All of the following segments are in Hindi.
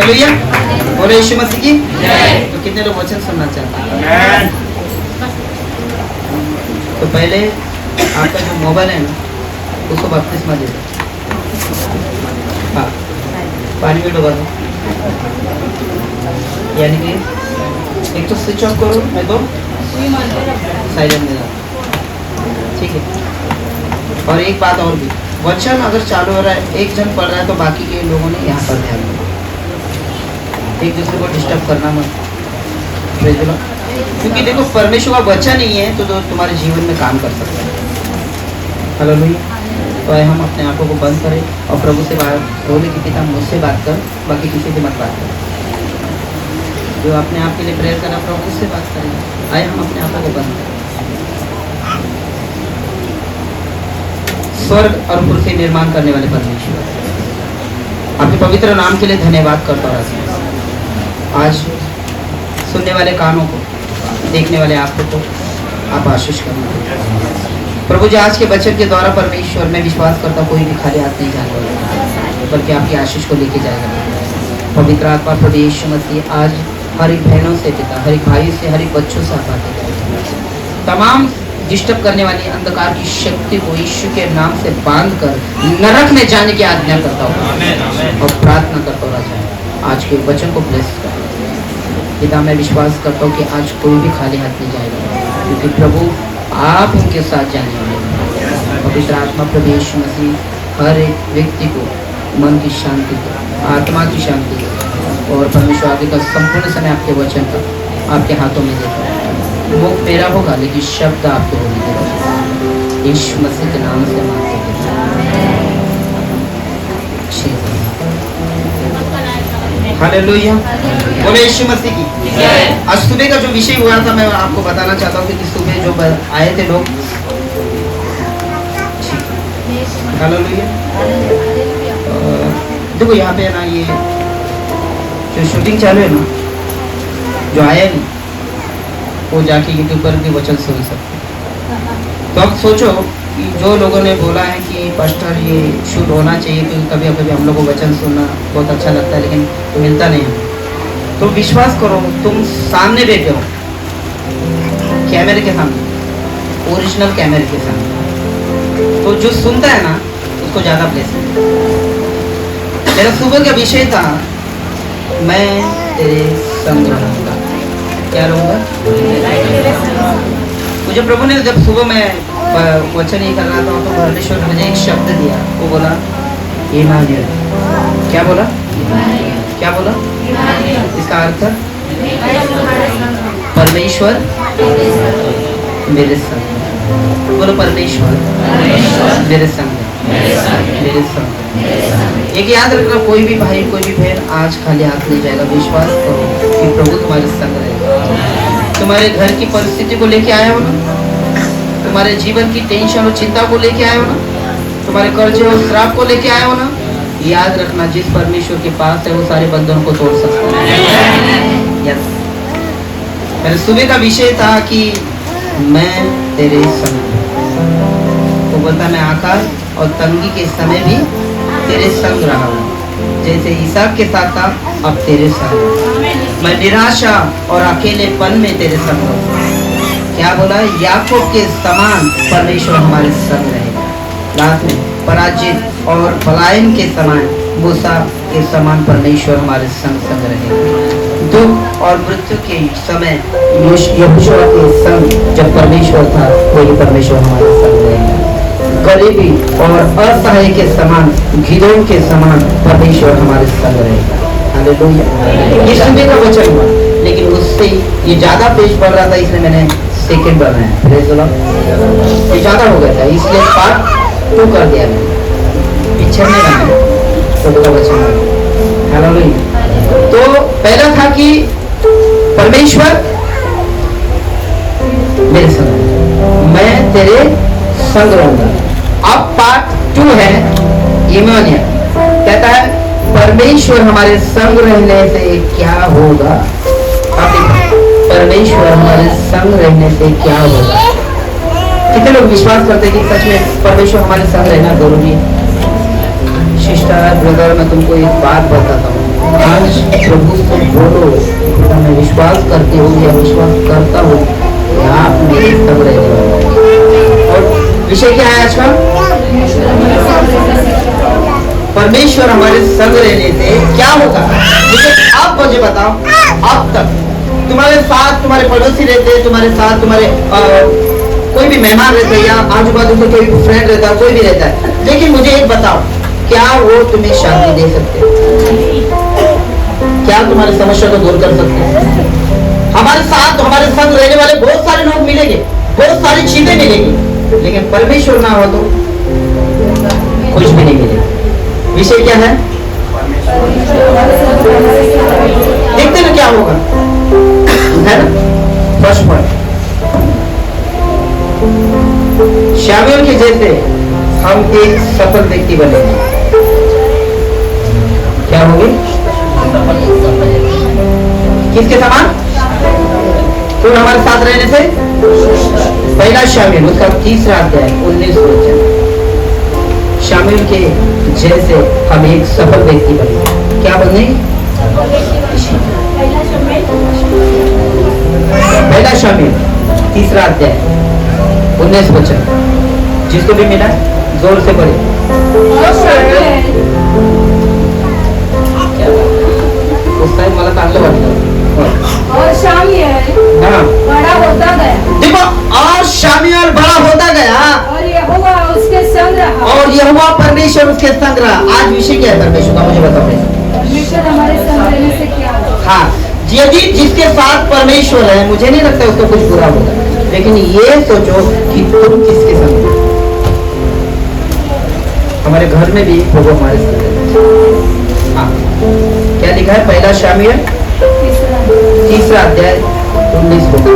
हालेलुया। बोलो यीशु मसीह की जय। तो कितने लोग वचन सुनना चाहते हैं? तो पहले आपका जो मोबाइल है ना उसको बपतिस्मा दे दो। हाँ, पानी में डुबा दो। यानी कि एक तो स्विच ऑफ करो, नहीं तो साइलेंट में रखो। ठीक है। और एक बात और भी, वचन अगर चालू हो रहा है, एक जन पढ़ रहा है तो बाकी के लोगों ने यहाँ पर ध्यान देना, एक दूसरे को डिस्टर्ब करना मत। Praise the Lord. क्योंकि देखो परमेश्वर का वचन ही है तो तुम्हारे जीवन में काम कर सकता है। हालेलुया। तो आइए हम अपने आंखों को बंद करें और प्रभु से बात बोले कि पिता मुझसे बात कर, बाकी किसी से मत बात कर। जो अपने आप के लिए प्रेयर करना प्रभु उससे बात करें। आइए हम अपने आंखों को बंद करें। स्वर्ग और पृथ्वी निर्माण करने वाले परमेश्वर, आपके पवित्र नाम के लिए धन्यवाद करता हूँ। आज सुनने वाले कानों को, देखने वाले आंखों को आप आशीष करना प्रभु जी। आज के वचन के द्वारा परमेश्वर में विश्वास करता कोई भी खाली हाथ नहीं जाने वाला, बल्कि आपकी आशीष को लेके जाएगा। पवित्र आत्मा प्रभु यीशु मसीह आज हर एक बहनों से पिता, हर एक भाई से, हर एक बच्चों से आप बातें करें। तमाम डिस्टर्ब करने वाली अंधकार की शक्ति को यीशु के नाम से बांधकर नरक में जाने की आज्ञा करता हूँ और प्रार्थना करता हूँ राजा आज के वचन को ब्लेस कर पिता। मैं विश्वास करता हूँ कि आज कोई भी खाली हाथ नहीं जाएगा, क्योंकि प्रभु आप उनके साथ जाने वाले। पवित्र आत्मा प्रभु यीशु मसीह हर एक व्यक्ति को मन की शांति, आत्मा की शांति और परमेश्वर आदि का संपूर्ण समय आपके वचन का आपके हाथों में देता हूँ। मुख मेरा होगा लेकिन शब्द आपके होने देगा। यीशु मसीह के नाम से मांगते हैं। हालेलुया। बोले यीशु मसीह की जय। आज सुबह का जो विषय हुआ था मैं आपको बताना चाहता हूँ कि सुबह जो आए थे लोग, हालेलुया। देखो यहाँ पे ना ये जो शूटिंग चालू है ना, जो आया नहीं वो जाके यूट्यूब पर भी वचन सुन सकते। तो अब सोचो कि जो लोगों ने बोला है कि पास्टर ये शूट होना चाहिए, क्योंकि कभी कभी हम लोग को वचन सुनना बहुत अच्छा लगता है लेकिन मिलता नहीं है। तो विश्वास करो, तुम सामने बैठे हो कैमरे के सामने, ओरिजिनल कैमरे के सामने, तो जो सुनता है ना उसको ज़्यादा ब्लेसिंग। मेरा सुबह का विषय था मैं तेरे संग रहूँगा। क्या रहूँगा? मुझे प्रभु ने जब सुबह में वचन ही कर रहा था तो परमेश्वर ने मुझे एक शब्द दिया, वो बोला इमानुएल। क्या बोला? क्या बोला? इसका अर्थ परमेश्वर मेरे संग। बोलो परमेश्वर मेरे संग, मेरे संग। एक याद रखना, कोई भी भाई कोई भी बहन आज खाली हाथ नहीं जाएगा। विश्वास करो कि प्रभु तुम्हारे संग रहेगा। तुम्हारे घर की परिस्थिति को लेके आया हो ना, तुम्हारे जीवन की टेंशन और चिंता को लेके आए हो ना, तुम्हारे कर्जे और श्राप को लेके आए हो ना, याद रखना जिस परमेश्वर के पास है वो सारे बंधनों को तोड़ सकता है। यस। मेरे सुबह का विषय था कि मैं तेरे संग। वो बोलता मैं आकाश और तंगी के समय भी तेरे संग रहा हूँ, जैसे इसहाक के साथ था अब तेरे संग। मैं निराशा और अकेलेपन में तेरे संग हूँ। क्या बोला? याकूब के समान परमेश्वर हमारे संग रहेगा। लास्ट में पराजित और पलायन के समान, मूसा के समान परमेश्वर हमारे संग संग रहेगा। दुख और मृत्यु के समय यहोशू के संग जब परमेश्वर था वही परमेश्वर हमारे संग रहेगा। गरीबी और असहाय के समान, गिदोन के समान परमेश्वर हमारे संग रहेगा। हालेलुया। ये सुबह का वचन हुआ, लेकिन उससे ये ज्यादा पेज पड़ रहा था इसलिए मैंने सेकंड बनाया। Praise the Lord. ये ज्यादा हो गया था इसलिए पार्ट 2 कर दिया मैंने, पिक्चर नहीं बनाया, सुबह का वचन। हालेलुया। तो पहला था कि परमेश्वर मेरे संग, मैं तेरे संग रहूंगा। अब पार्ट 2 है इमानुएल। कहता है परमेश्वर हमारे संग रहने से क्या होगा? परमेश्वर हमारे संग रहने से क्या होगा? कितने लोग विश्वास करते हैं कि सच में परमेश्वर हमारे संग रहना जरूरी है? सिस्टर ब्रदर, मैं तुमको एक बात बताता हूँ, आज प्रभु से बोलो, मैं विश्वास करती हूँ या विश्वास करता हूँ कि आप मेरे संग रहने वाले हैं। और विषय क्या है आज का? परमेश्वर हमारे संग रहने से क्या होगा? लेकिन आप मुझे बताओ, अब तक तुम्हारे साथ तुम्हारे पड़ोसी रहते, तुम्हारे साथ तुम्हारे कोई भी मेहमान रहते हैं या आजू बाजू में कोई भी फ्रेंड रहता है, कोई भी रहता है, लेकिन मुझे एक बताओ, क्या वो तुम्हें शांति दे सकते हैं? क्या तुम्हारी समस्या को दूर कर सकते हैं? हमारे साथ हमारे संग रहने वाले बहुत सारे लोग मिलेंगे, बहुत सारी चीजें मिलेंगी, लेकिन परमेश्वर ना हो तो कुछ भी नहीं मिलेगा। विषय क्या है? देखते ना क्या होगा, है ना? फर्स्ट पॉइंट, शामूएल के जैसे हम एक सफल व्यक्ति बनेंगे। क्या होगी? किसके समान? तो हमारे साथ रहने से पहला शामूएल उसका 3रा अध्याय 19 वचन, शामूएल के जैसे हम एक सफल व्यक्ति बनेंगे। क्या बने? पहला शामूएल 3रा अध्याय 19 वचन, जिसको भी मिला जोर से पढ़े। उस टाइम मला चांगलं वाटलं। और शामूएल बड़ा होता गया। देखो, और शामूएल बड़ा होता गया और यहोवा उसके संग रहा। और यहोवा परमेश्वर उसके संग रहा। आज विषय क्या है परमेश्वर का, मुझे बताओ। परमेश्वर हमारे संग रहने से क्या होगा? हाँ, यदि जिसके साथ परमेश्वर है, मुझे नहीं लगता उसको कुछ बुरा होगा, लेकिन ये सोचो कि तुम किसके संग हो। हमारे घर में भी प्रभु हमारे साथ है। हाँ, क्या लिखा है? पहला शामूएल 3रा अध्याय 19 वचन।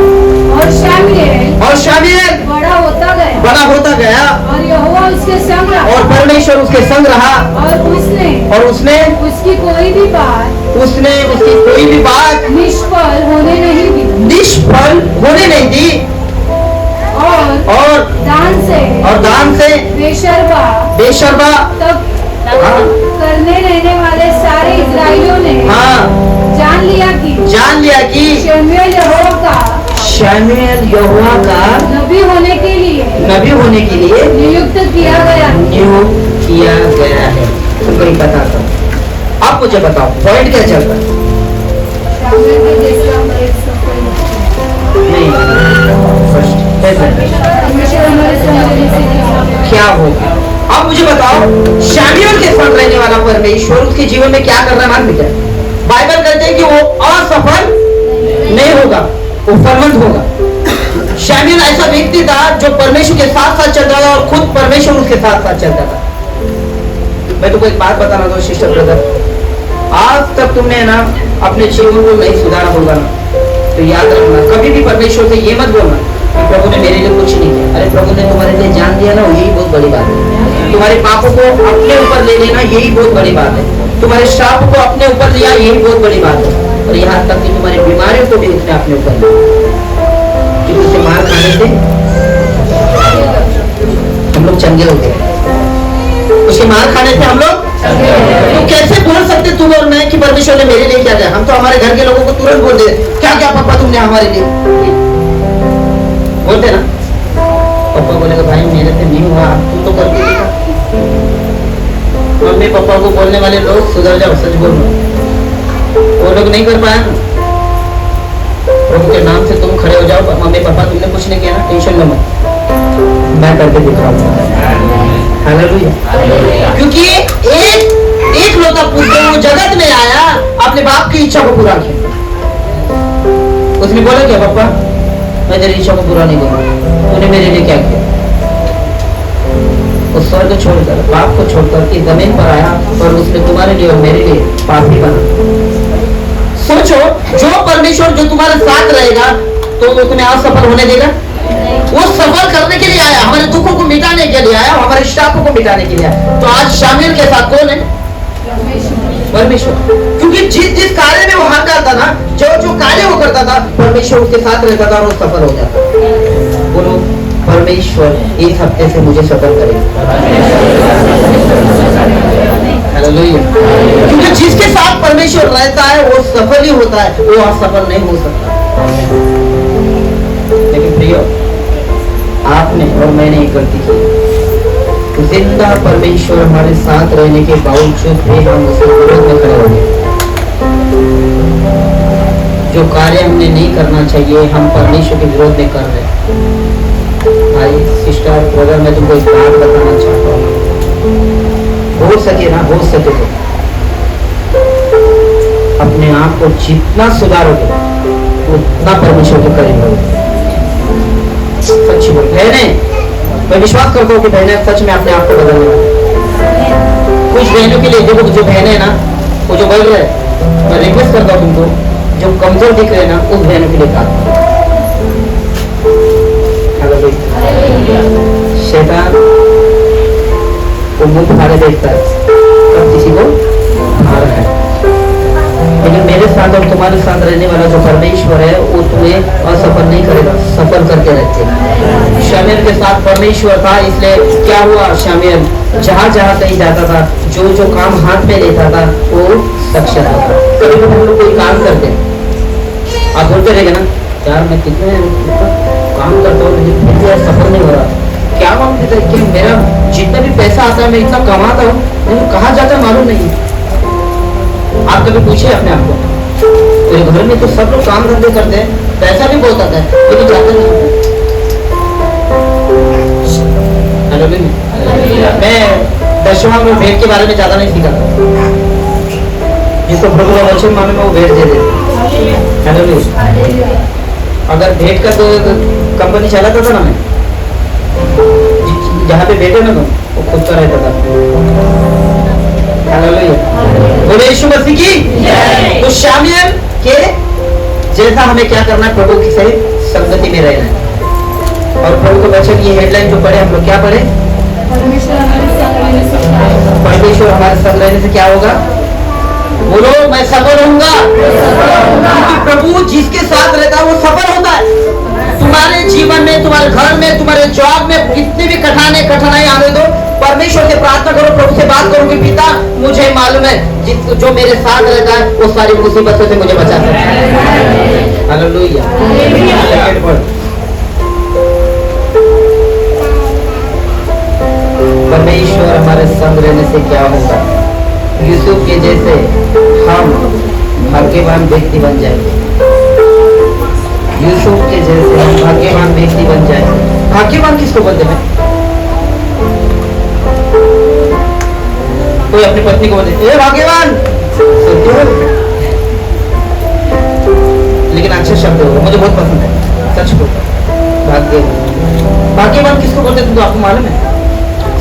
और शामूएल बड़ा होता गया और यहोवा उसके संग रहा और परमेश्वर उसके संग रहा और उसने उसकी कोई भी बात निष्फल होने नहीं दी और दान से बेशर्मा तब करने रहने वाले सारे इस्राएलियों ने जान लिया कि शामूएल यहोवा का नबी होने के लिए नियुक्त किया गया है। तुमको ही पता था। आप मुझे बताओ पॉइंट क्या चल रहा है? नहीं, क्या होगा? आप मुझे बताओ, शामूएल के संग रहने वाला परमेश्वर उसके जीवन में क्या कर रहा है? मान लीजिए बाइबल कहते हैं कि वो असफल नहीं होगा, वो फलवंत होगा। शामूएल ऐसा व्यक्ति था जो परमेश्वर के साथ साथ चलता था और खुद परमेश्वर उसके साथ साथ चलता था। मैं तुमको एक बात बताना दो सिस्टर ब्रदर, आज तक तुमने ना अपने जीवन को नहीं सुधारा होगा ना, तो याद रखना, कभी भी परमेश्वर से ये मत बोलना कि प्रभु ने मेरे लिए कुछ नहीं किया। अरे प्रभु ने तुम्हारे लिए जान दिया ना, यही बहुत बड़ी बात है। तुम्हारे पापों को अपने ऊपर ले लेना, यही बहुत बड़ी बात है। तुम्हारे श्राप को अपने ऊपर लिया, यही बहुत बड़ी बात है। और यहाँ तक कि तुम्हारी बीमारियों को भी उसने अपने ऊपर लिया। उसे मार खाने से हम लोग चंगे हो गए, उसके मार खाने से हम लोग तो कैसे बोल सकते तुम और मैं कि परमेश्वर ने मेरे लिए क्या किया? हम तो हमारे घर के लोगों को तुरंत बोल दे, क्या क्या पापा तुमने हमारे लिए बोलते ना। पापा बोलेगा भाई मेरे से नहीं हुआ, तू तो करके देखा। मम्मी पापा को बोलने वाले लोग सुधर जाओ, सच बोलो, वो लोग नहीं कर पाया। प्रभु के नाम से तुम खड़े हो जाओ, मम्मी पापा तुमने कुछ नहीं किया ना, टेंशन लो मत, मैं करके दिखाऊंगा। हालेलुया। क्योंकि एक लौता पुत्र वो जगत में आया अपने बाप की इच्छा को पूरा किया। उसने बोला क्या पापा, मैं तेरी इच्छा को पूरा नहीं करूंगा, तूने मेरे लिए क्या किया? उस स्वर्ग छोड़कर, बाप को छोड़कर की जमीन पर आया और उसने तुम्हारे लिए और मेरे लिए पापी बना। सोचो, जो परमेश्वर जो तुम्हारे साथ रहेगा तो वो तुम्हें असफल होने देगा? वो सफल करने के लिए आया, हमारे दुखों को मिटाने के लिए आया, हमारे श्रापों को मिटाने के लिए आया। तो आज शामूएल के साथ कौन है? परमेश्वर। क्योंकि जिस कार्य में वो हाथ डालता था, जो कार्य वो करता था, परमेश्वर उसके साथ रहता था और वो सफल हो जाता। बोलो, परमेश्वर इस हफ्ते से मुझे सफल करेगा। हालेलुया। क्योंकि जिसके साथ परमेश्वर रहता है वो सफल ही होता है, वो असफल नहीं हो सकता। लेकिन प्रियो, आपने और मैंने एक गलती की। जिंदा परमेश्वर हमारे साथ रहने के बावजूद भी हम उसके विरोध में खड़े हो गए। जो कार्य हमने नहीं करना चाहिए हम परमेश्वर के विरोध में कर रहे हैं। भाई सिस्टर ब्रदर, मैं तुमको एक बात बताना चाहता हूँ, हो सके ना हो सके तो अपने आप को जितना सुधारोगे उतना परमेश्वर के करीब होगे। सच्ची बोल बहने, मैं विश्वास करता हूँ कि बहने सच में अपने आप को बदलने वाले। कुछ बहनों के लिए देखो, जो बहने हैं ना वो जो बोल रहे हैं, मैं रिक्वेस्ट करता हूँ तुमको, जो कमजोर दिख रहे हैं ना उस बहनों के लिए प्रार्थना। शैतान वो मुंह फाड़े देखता है कब किसी को मार है, लेकिन मेरे साथ और तुम्हारे साथ रहने वाला जो परमेश्वर है वो तुम्हें असफल नहीं करेगा, सफल करके रखे। शामिल के साथ परमेश्वर था, इसलिए क्या हुआ, शामिल जहाँ जहाँ कहीं जाता था, जो जो काम हाथ में लेता था वो सक्षम होता। कभी हम लोग कोई काम करते आप बोलते रहेगा ना, यार मैं कितने काम करता हूँ लेकिन फिर भी सफल नहीं हो रहा। क्या मालूम है कि मेरा जितना भी पैसा आता है मैं इतना कमाता हूँ लेकिन कहाँ जाता है मालूम नहीं। आप कभी पूछिए अपने आप को, मेरे घर में तो सब लोग काम धंधे करते हैं, पैसा भी बहुत आता है लेकिन जाते नहीं। मैं 10वां में भेंट के बारे में ज्यादा नहीं सीखा, जिसको प्रभु का वचन मालूम है वो भेंट दे दे। अगर भेंट का तो कंपनी चलाता था ना, मैं जहाँ पे बैठे ना वो खुद का रहता था। बोले यीशु मसीह की। तो शामिल के जैसा हमें क्या करना है, प्रभु की सही संगति में रहना है। और प्रभु का वचन ये हेडलाइन जो पढ़े हम लोग, क्या पढ़े, परमेश्वर हमारे संग रहने से क्या होगा, बोलो मैं सफल होऊंगा। क्योंकि प्रभु जिसके साथ रहता है वो सफल होता है। तुम्हारे जीवन में, तुम्हारे घर में, तुम्हारे जॉब में कितनी भी कठिनाई आने दो, परमेश्वर से प्रार्थना करो, प्रभु से बात करो कि पिता मुझे मालूम है जो मेरे साथ रहता है वो सारी मुसीबतों से मुझे बचा सकता है। हालेलुया। परमेश्वर हमारे संग रहने से क्या होगा, यूसुफ के जैसे हम भाग्यवान व्यक्ति बन जाएंगे। यूसुफ के जैसे हम भाग्यवान व्यक्ति बन जाएंगे। भाग्यवान किसको बोलते हैं? कोई अपनी पत्नी को बोलते ए भाग्यवान, लेकिन अच्छा शब्द होगा, मुझे बहुत पसंद है, सच बोलता। भाग्यवान, भाग्यवान किसको बोलते तुमको आपको मालूम है?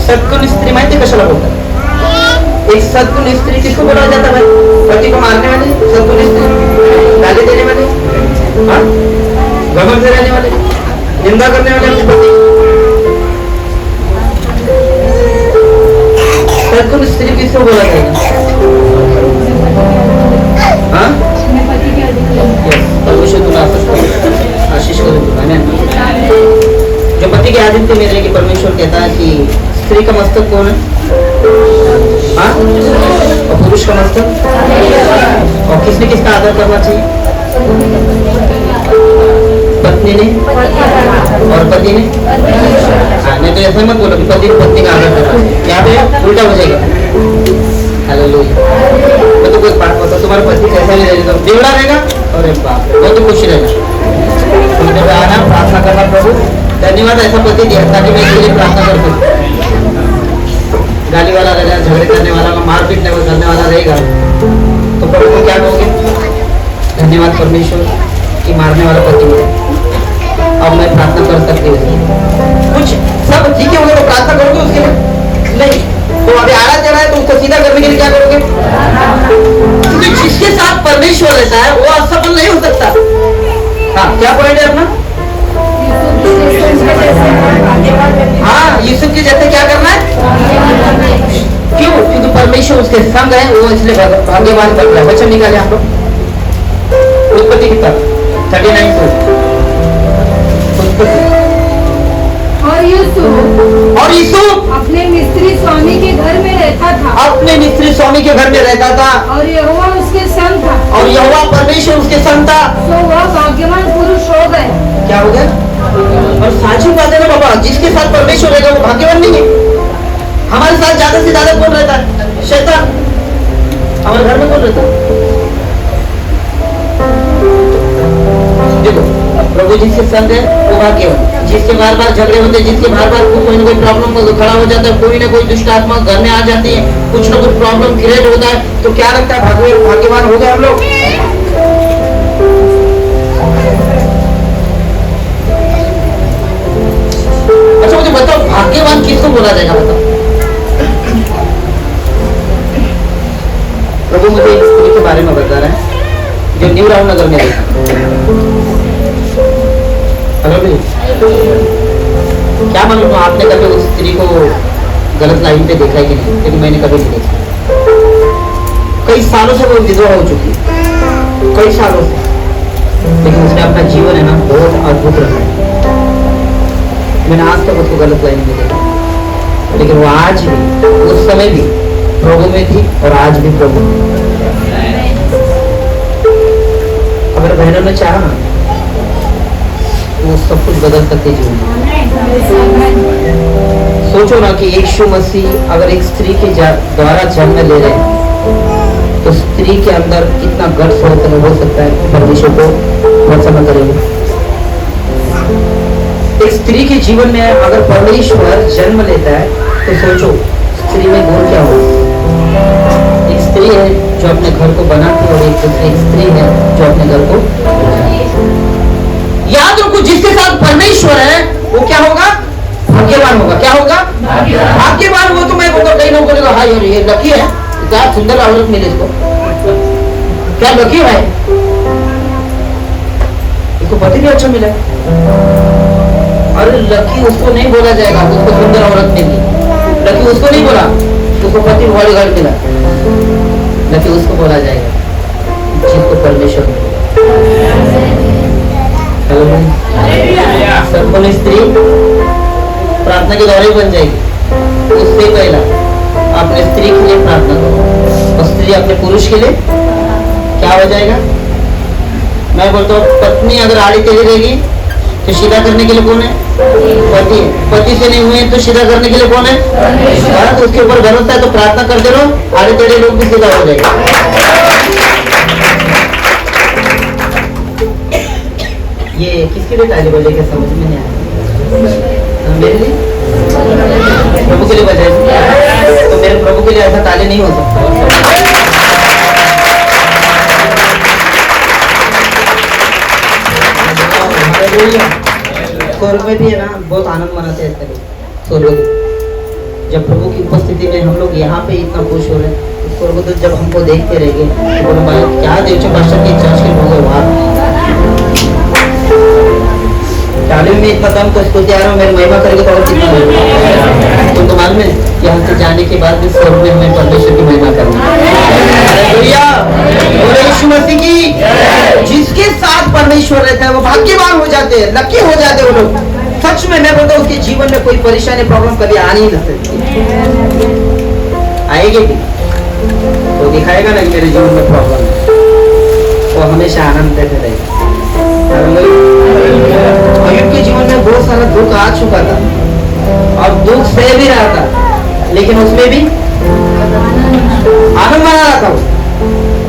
सद्गुण स्त्री माहिती कशाला बोलतात? एक सद्गुण स्त्री किसको बोला जाता है? पति को मारने वाली सद्गुण स्त्री, गाली देने वाली, घमंड से रहने वाले, निंदा करने वाले अपने पति। सद्गुण स्त्री किसको बोला जाएगा? परमेश्वर तुला आशीष करें तुला। जो पति के आदित्य में रहेगी, परमेश्वर कहता है कि स्त्री का मस्तक कौन है? हाँ? और पुरुष का मस्तक? और किसने किसका आदर करना चाहिए? पत्नी ने और पति ने। नहीं तो ऐसा मत बोलो कि पति ने पत्नी का आदर करना, यहाँ पे उल्टा हो जाएगा। हालेलुया। मैं तो कुछ बात बताऊं, तुम्हारा पति कैसा भी रहेगा, बेवड़ा रहेगा और बहुत तो खुशी रहेगा। आना प्रार्थना करना, प्रभु धन्यवाद ऐसा पति दिया ताकि मैं इसके लिए प्रार्थना कर सकूं। गाली वाला रहेगा, झगड़े करने वाला, मारपीट करने वाला रहेगा तो प्रभु को क्या कहोगे? धन्यवाद परमेश्वर कि मारने वाला पति मिला, अब मैं प्रार्थना कर सकती हूँ। कुछ सब ठीक है तो प्रार्थना करोगे उसके लिए? नहीं, तो अभी आड़ा चढ़ा है तो उसको सीधा करने के लिए क्या करोगे? क्योंकि जिसके साथ परमेश्वर रहता है वो असफल नहीं हो सकता। हाँ, क्या पॉइंट है अपना? हाँ, यूसुफ के जैसे क्या करना है? क्यों? क्योंकि परमेश्वर उसके संग है, वो इसलिए भाग्यवान बन रहा है। वचन निकाले आप लोग, उत्पत्ति किताब 39 उत्पत्ति। और यूसुफ अपने मिस्री स्वामी के घर में रहता था। अपने मिस्री स्वामी स्वामी के घर में रहता था और यहोवा उसके संग था, और यहोवा परमेश्वर उसके संग था। तो वह भाग्यवान पुरुष हो गए। क्या हो गया? और साची बात है ना बाबा, जिसके साथ परमेश्वर रहेगा वो भाग्यवान नहीं है। हमारे साथ ज्यादा से ज्यादा कौन रहता है? शैतान। हमारे घर में कौन रहता है? देखो, प्रभु जिसके संग है वो भाग्यवान। जिसके बार बार झगड़े होते हैं, जिसके बार बार कोई ना कोई प्रॉब्लम खड़ा हो जाता है, कोई ना कोई दुष्ट आत्मा घर में आ जाती है, कुछ ना कुछ प्रॉब्लम क्रिएट होता है, तो क्या लगता है भाग्यवान हो गए हम लोग? अच्छा मुझे बताओ, भाग्यवान किसको बोला जाएगा? बताओ। प्रभु मुझे एक स्त्री के बारे में बता रहा है जो न्यू रामनगर में रहता। हेलो भाई, क्या मालूम आपने कभी उस स्त्री को गलत लाइन पे देखा है कि नहीं? लेकिन मैंने कभी नहीं देखा। कई सालों से वो विधवा हो चुकी है, कई सालों से, लेकिन उसने अपना जीवन है ना बहुत अद्भुत रखा है। मैंने आज तक उसको गलत लाइन में देखा, लेकिन वो आज भी, उस समय भी प्रभु में थी और आज भी प्रभु में। अगर बहनों ने चाहा ना वो सब कुछ बदल सकते जीवन में। सोचो ना कि यीशु मसीह अगर एक स्त्री के द्वारा जन्म ले रहे हैं तो स्त्री के अंदर कितना गट्स हो सकता है परमेश्वर को प्रसन्न करेगा। एक स्त्री के जीवन में अगर परमेश्वर जन्म लेता है तो सोचो स्त्री में गुण क्या हो। एक स्त्री है जो अपने घर को बनाती है और एक स्त्री है जो अपने घर को, याद रखो जिसके साथ परमेश्वर है वो क्या होगा? भाग्यवान होगा। क्या होगा? भाग्यवान। वो तो मैं बोलूंगा, कई लोगों ने कहा ये लकी है, क्या सुंदर औरत मिले इसको, क्या लकी है, इसको पति भी अच्छा मिला। अरे लकी उसको नहीं बोला जाएगा उसको सुंदर औरत मिली, लकी उसको नहीं बोला उसको पति बॉडीगार्ड मिला, लकी उसको बोला जाएगा जिसको परमेश्वर मिला। सर्वोपरि स्त्री प्रार्थना की गौरव बन जाएगी। उससे पहला अपने स्त्री के लिए प्रार्थना करो और स्त्री अपने पुरुष के लिए क्या हो जाएगा? मैं बोलता हूँ पत्नी अगर आड़ी टेढ़ी रहेगी तो सीधा करने के लिए कौन है? पति है। पति से नहीं हुए तो सीधा करने के लिए कौन है? तो उसके ऊपर भरोसा है तो प्रार्थना करते रहो, आड़े टेढ़े लोग भी सीधा हो जाएगा। ये किसके लिए ताली बजे के समझ में नहीं आया? मेरे लिए, प्रभु के लिए बजाए तो मेरे प्रभु के लिए ऐसा ताली नहीं हो सकता। स्वर्ग में भी है ना बहुत आनंद मनाते हैं स्वर्ग। जब प्रभु की उपस्थिति में हम लोग यहाँ पे इतना खुश हो रहे हैं, तो स्वर्ग तो जब हमको देखते रहेंगे तो बोलो भाई क्या देवचो पास्टर की चर्च के लोग वहाँ तालीम में इतना दम तो स्तुति आ रहा हूँ, मेरी महिमा करेंगे तो और कितना होगा। तुमको मालूम है यहाँ से जाने के बाद भी स्वर्ग में हमें परमेश्वर की महिमा करनी है। यीशु मसीह की, जिसके साथ परमेश्वर रहता है वो भाग्यवान हो जाते हैं, लकी हो जाते हैं वो लोग। सच में मैं बोलता हूँ उसके जीवन में कोई परेशानी प्रॉब्लम कभी आ नहीं सकती। आएगी भी तो दिखाएगा ना कि मेरे जीवन में प्रॉब्लम है, वो हमेशा आनंद देते रहेगा। अय्यूब के जीवन में बहुत सारा दुख आ चुका था और दुख सह भी रहा था, लेकिन उसमें भी आनंद मना रहा था।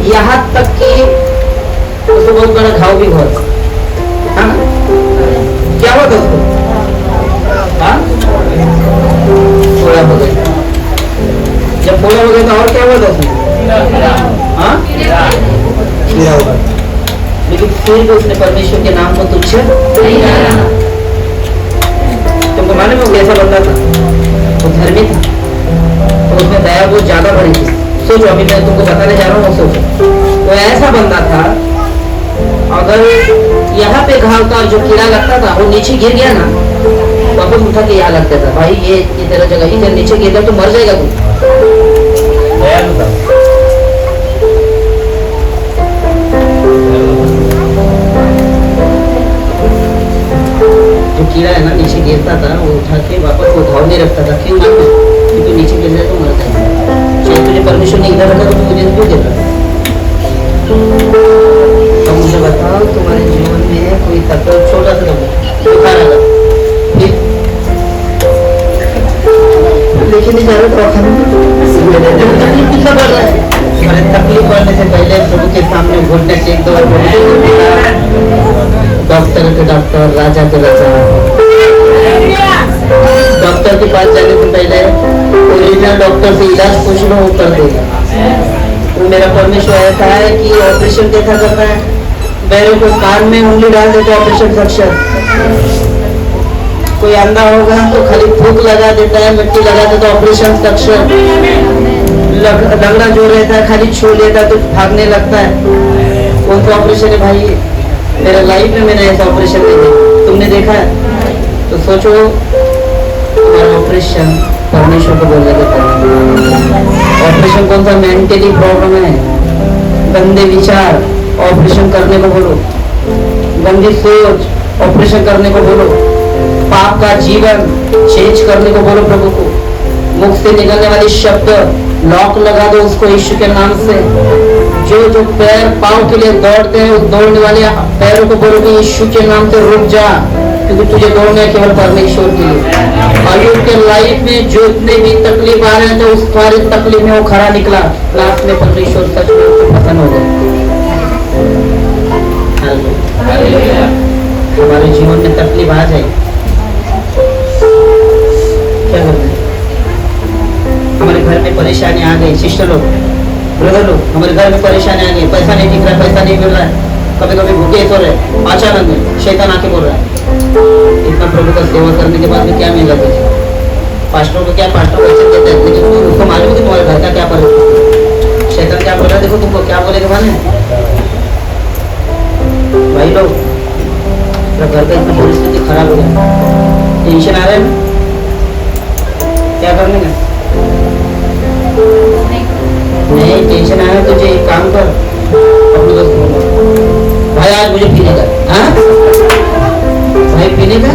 यहाँ तक कि उसको बहुत बड़ा घाव भी हुआ, है ना? क्या हुआ था उसको? फोड़ा हो गया। जब फोड़ा हो गया था और क्या हुआ था उसमें? कीड़ा हुआ। लेकिन फिर भी उसने परमेश्वर के नाम को तुच्छ नहीं जाना। तुमको मालूम है वो कैसा बंदा था? वो धर्मी था और उसमें दया बहुत ज्यादा बड़ी थी। सोचो, अभी मैं तुमको बताने जा रहा हूँ, सोचो वो ऐसा बंदा था, अगर यहाँ पे घाव का जो कीड़ा लगता था वो नीचे गिर गया ना, वापस उठा के यहाँ लगता था। भाई ये तेरा जगह, इधर नीचे गिर गया तो मर जाएगा तू। जो कीड़ा है ना नीचे गिरता था वो उठा के वापस वो घाव नहीं रखता था। क्यों? क्योंकि नीचे गिर जाए तो मर जाएगा। चाहे तुझे परमेश्वर ने इधर रखा तो मुझे क्यों देता? तो मुझे बताओ तुम्हारे जीवन में कोई तत्व छोटा सा बुखार आएगा लेकिन नहीं जा रहा कितना बढ़ रहा है। अरे तकलीफ बढ़ने से पहले प्रभु के सामने घुटने टेक दो। डॉक्टर के डॉक्टर, राजा के राजा। डॉक्टर के पास जाने से पहले ओरिजिनल डॉक्टर से इलाज पूछ लो, वो कर देगा। वो मेरा परमेश्वर ऐसा है कि ऑपरेशन कैसा करता है, बैरों को कान में उंगली डाल देते ऑपरेशन सक्सेस। कोई अंधा होगा तो खाली फूक लगा देता है, मिट्टी लगा देता है, ऑपरेशन सक्सेस। लंगड़ा जो रहता है खाली छू लेता है तो भागने लगता है। कौन सा ऑपरेशन है भाई? मेरे लाइफ में मैंने ऐसा ऑपरेशन नहीं देखा, तुमने देखा है? तो सोचो तुम्हारा ऑपरेशन परमेश्वर को बोलने के पड़ेगा। ऑपरेशन कौन सा? मेंटली प्रॉब्लम है, गंदे विचार ऑपरेशन करने को बोलो, गंदी सोच ऑपरेशन करने को बोलो, पाप का जीवन चेंज करने को बोलो प्रभु को। मुख से निकलने वाली शब्द लॉक लगा दो उसको यीशु के नाम से। जो पैर पाँव के लिए दौड़ते हैं, उस दौड़ने वाले पैरों को बोलो कि यीशु के नाम से रुक जा, क्योंकि तुझे दौड़ना है केवल परमेश्वर के लिए। और उसके लाइफ में जो इतने भी तकलीफ आ रहे थे, उस सारी तकलीफ में वो खड़ा निकला। लास्ट में परमेश्वर सच में उसको पसंद हो गया। हमारे जीवन में तकलीफ आ जाए, क्या करना है? हमारे घर में परेशानी आ गई, सिस्टर लोग, ब्रदर लोग, हमारे घर में परेशानी आ गई, पैसा नहीं दिख रहा है, पैसा नहीं मिल रहा है, कभी कभी भूखे सो रहे, अचानक में शैतान आके बोल रहा है। इतना प्रभु का सेवा करने के बाद में क्या मिला तुझे? पास्टर को क्या पास्टर वचन देते हैं, लेकिन उसको मालूम है कि तुम्हारे घर का क्या परिस्थिति। शैतान क्या बोल रहा है? देखो तुमको क्या बोलेगा माने भाई लोग, घर का इतना परिस्थिति खराब हो गया, टेंशन आ रहा है, क्या करने का? नहीं टेंशन आया तुझे एक काम कर, अपने दोस्त को भाई आज मुझे पीने का, हाँ भाई पीने का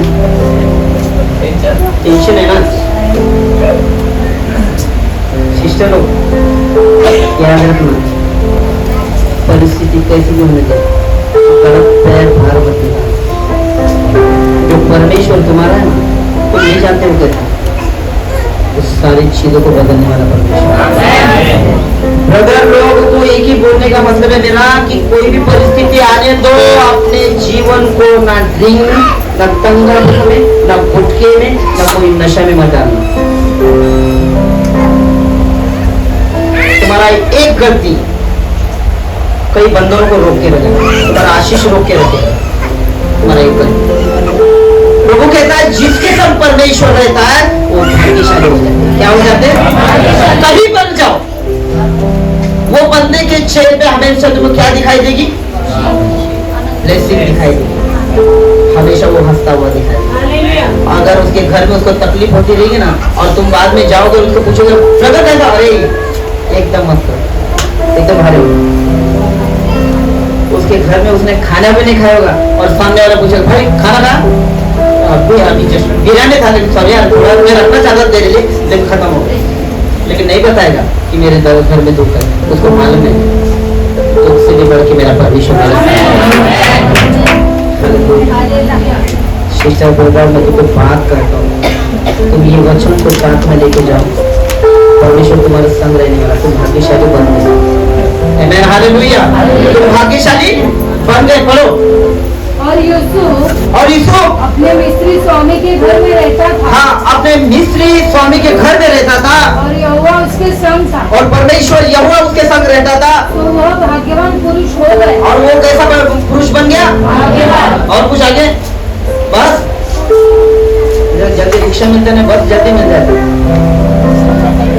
टेंशन है ना। सिस्टर लोग याद रखना, परिस्थिति कैसी भी होने दे, गलत पैर भार मत देना। जो परमेश्वर तुम्हारा है ना, तुम नहीं जानते हो कैसा, उस सारी चीजों को बदलने वाला परमेश्वर। ब्रदर लोग को एक ही बोलने का मतलब है मेरा कि कोई भी परिस्थिति आने दो, अपने जीवन को ना ड्रिंक, ना तंगड़ में, ना गुटखे में, ना कोई नशा में मत डालना। तुम्हारा एक गलती कई बंदरों को रोक के रखेगा, तुम्हारा आशीष रोक के रखेगा। तुम्हारा एक गलती, प्रभु कहता है जिसके संग परमेश्वर रहता है वो भाग्यशाली हो जाते हैं। क्या हो जाते हैं? कभी बन जाओ, वो बंदे के चेहरे पे हमेशा तुमको क्या दिखाई देगी? ब्लेसिंग दिखाई देगी, हमेशा वो हंसता हुआ दिखाई देगा। अगर उसके घर में उसको तकलीफ होती रहेगी ना, और तुम बाद में जाओगे उसको पूछोगे प्रगत कैसा, अरे एकदम मत करो, एकदम भारी हो। उसके घर में उसने खाना भी नहीं खाया होगा, और सामने वाला पूछेगा भाई खाना खा, अभी जस्ट बिरयानी था, लेकिन सॉरी यार थोड़ा मैं रखना चाहता दे रही, लेकिन खत्म हो गया। लेकिन नहीं बताएगा कि मेरे घर में दुख है, उसको मालूम है दुख से भी बढ़ के मेरा परमेश्वर। शिक्षा प्रोग्राम में तुमको बात करता हूँ, तुम ये वचन को साथ में लेके जाओ, परमेश्वर तुम्हारे संग रहने वाला, तुम भाग्यशाली बन गए। आमीन, हालेलुया। तुम भाग्यशाली बन गए। पढ़ो। और यूसुफ अपने मिस्री स्वामी के घर में रहता था। हाँ, अपने मिस्री स्वामी के घर में रहता था। और यहोवा उसके संग था। और परमेश्वर यहोवा उसके संग रहता था। तो वह भाग्यवान पुरुष हो गए। और वो कैसा पुरुष बन गया? भाग्यवान। और कुछ आगे? बस जल्दी रिक्शा मिलता है, बस जल्दी मिल जाता है।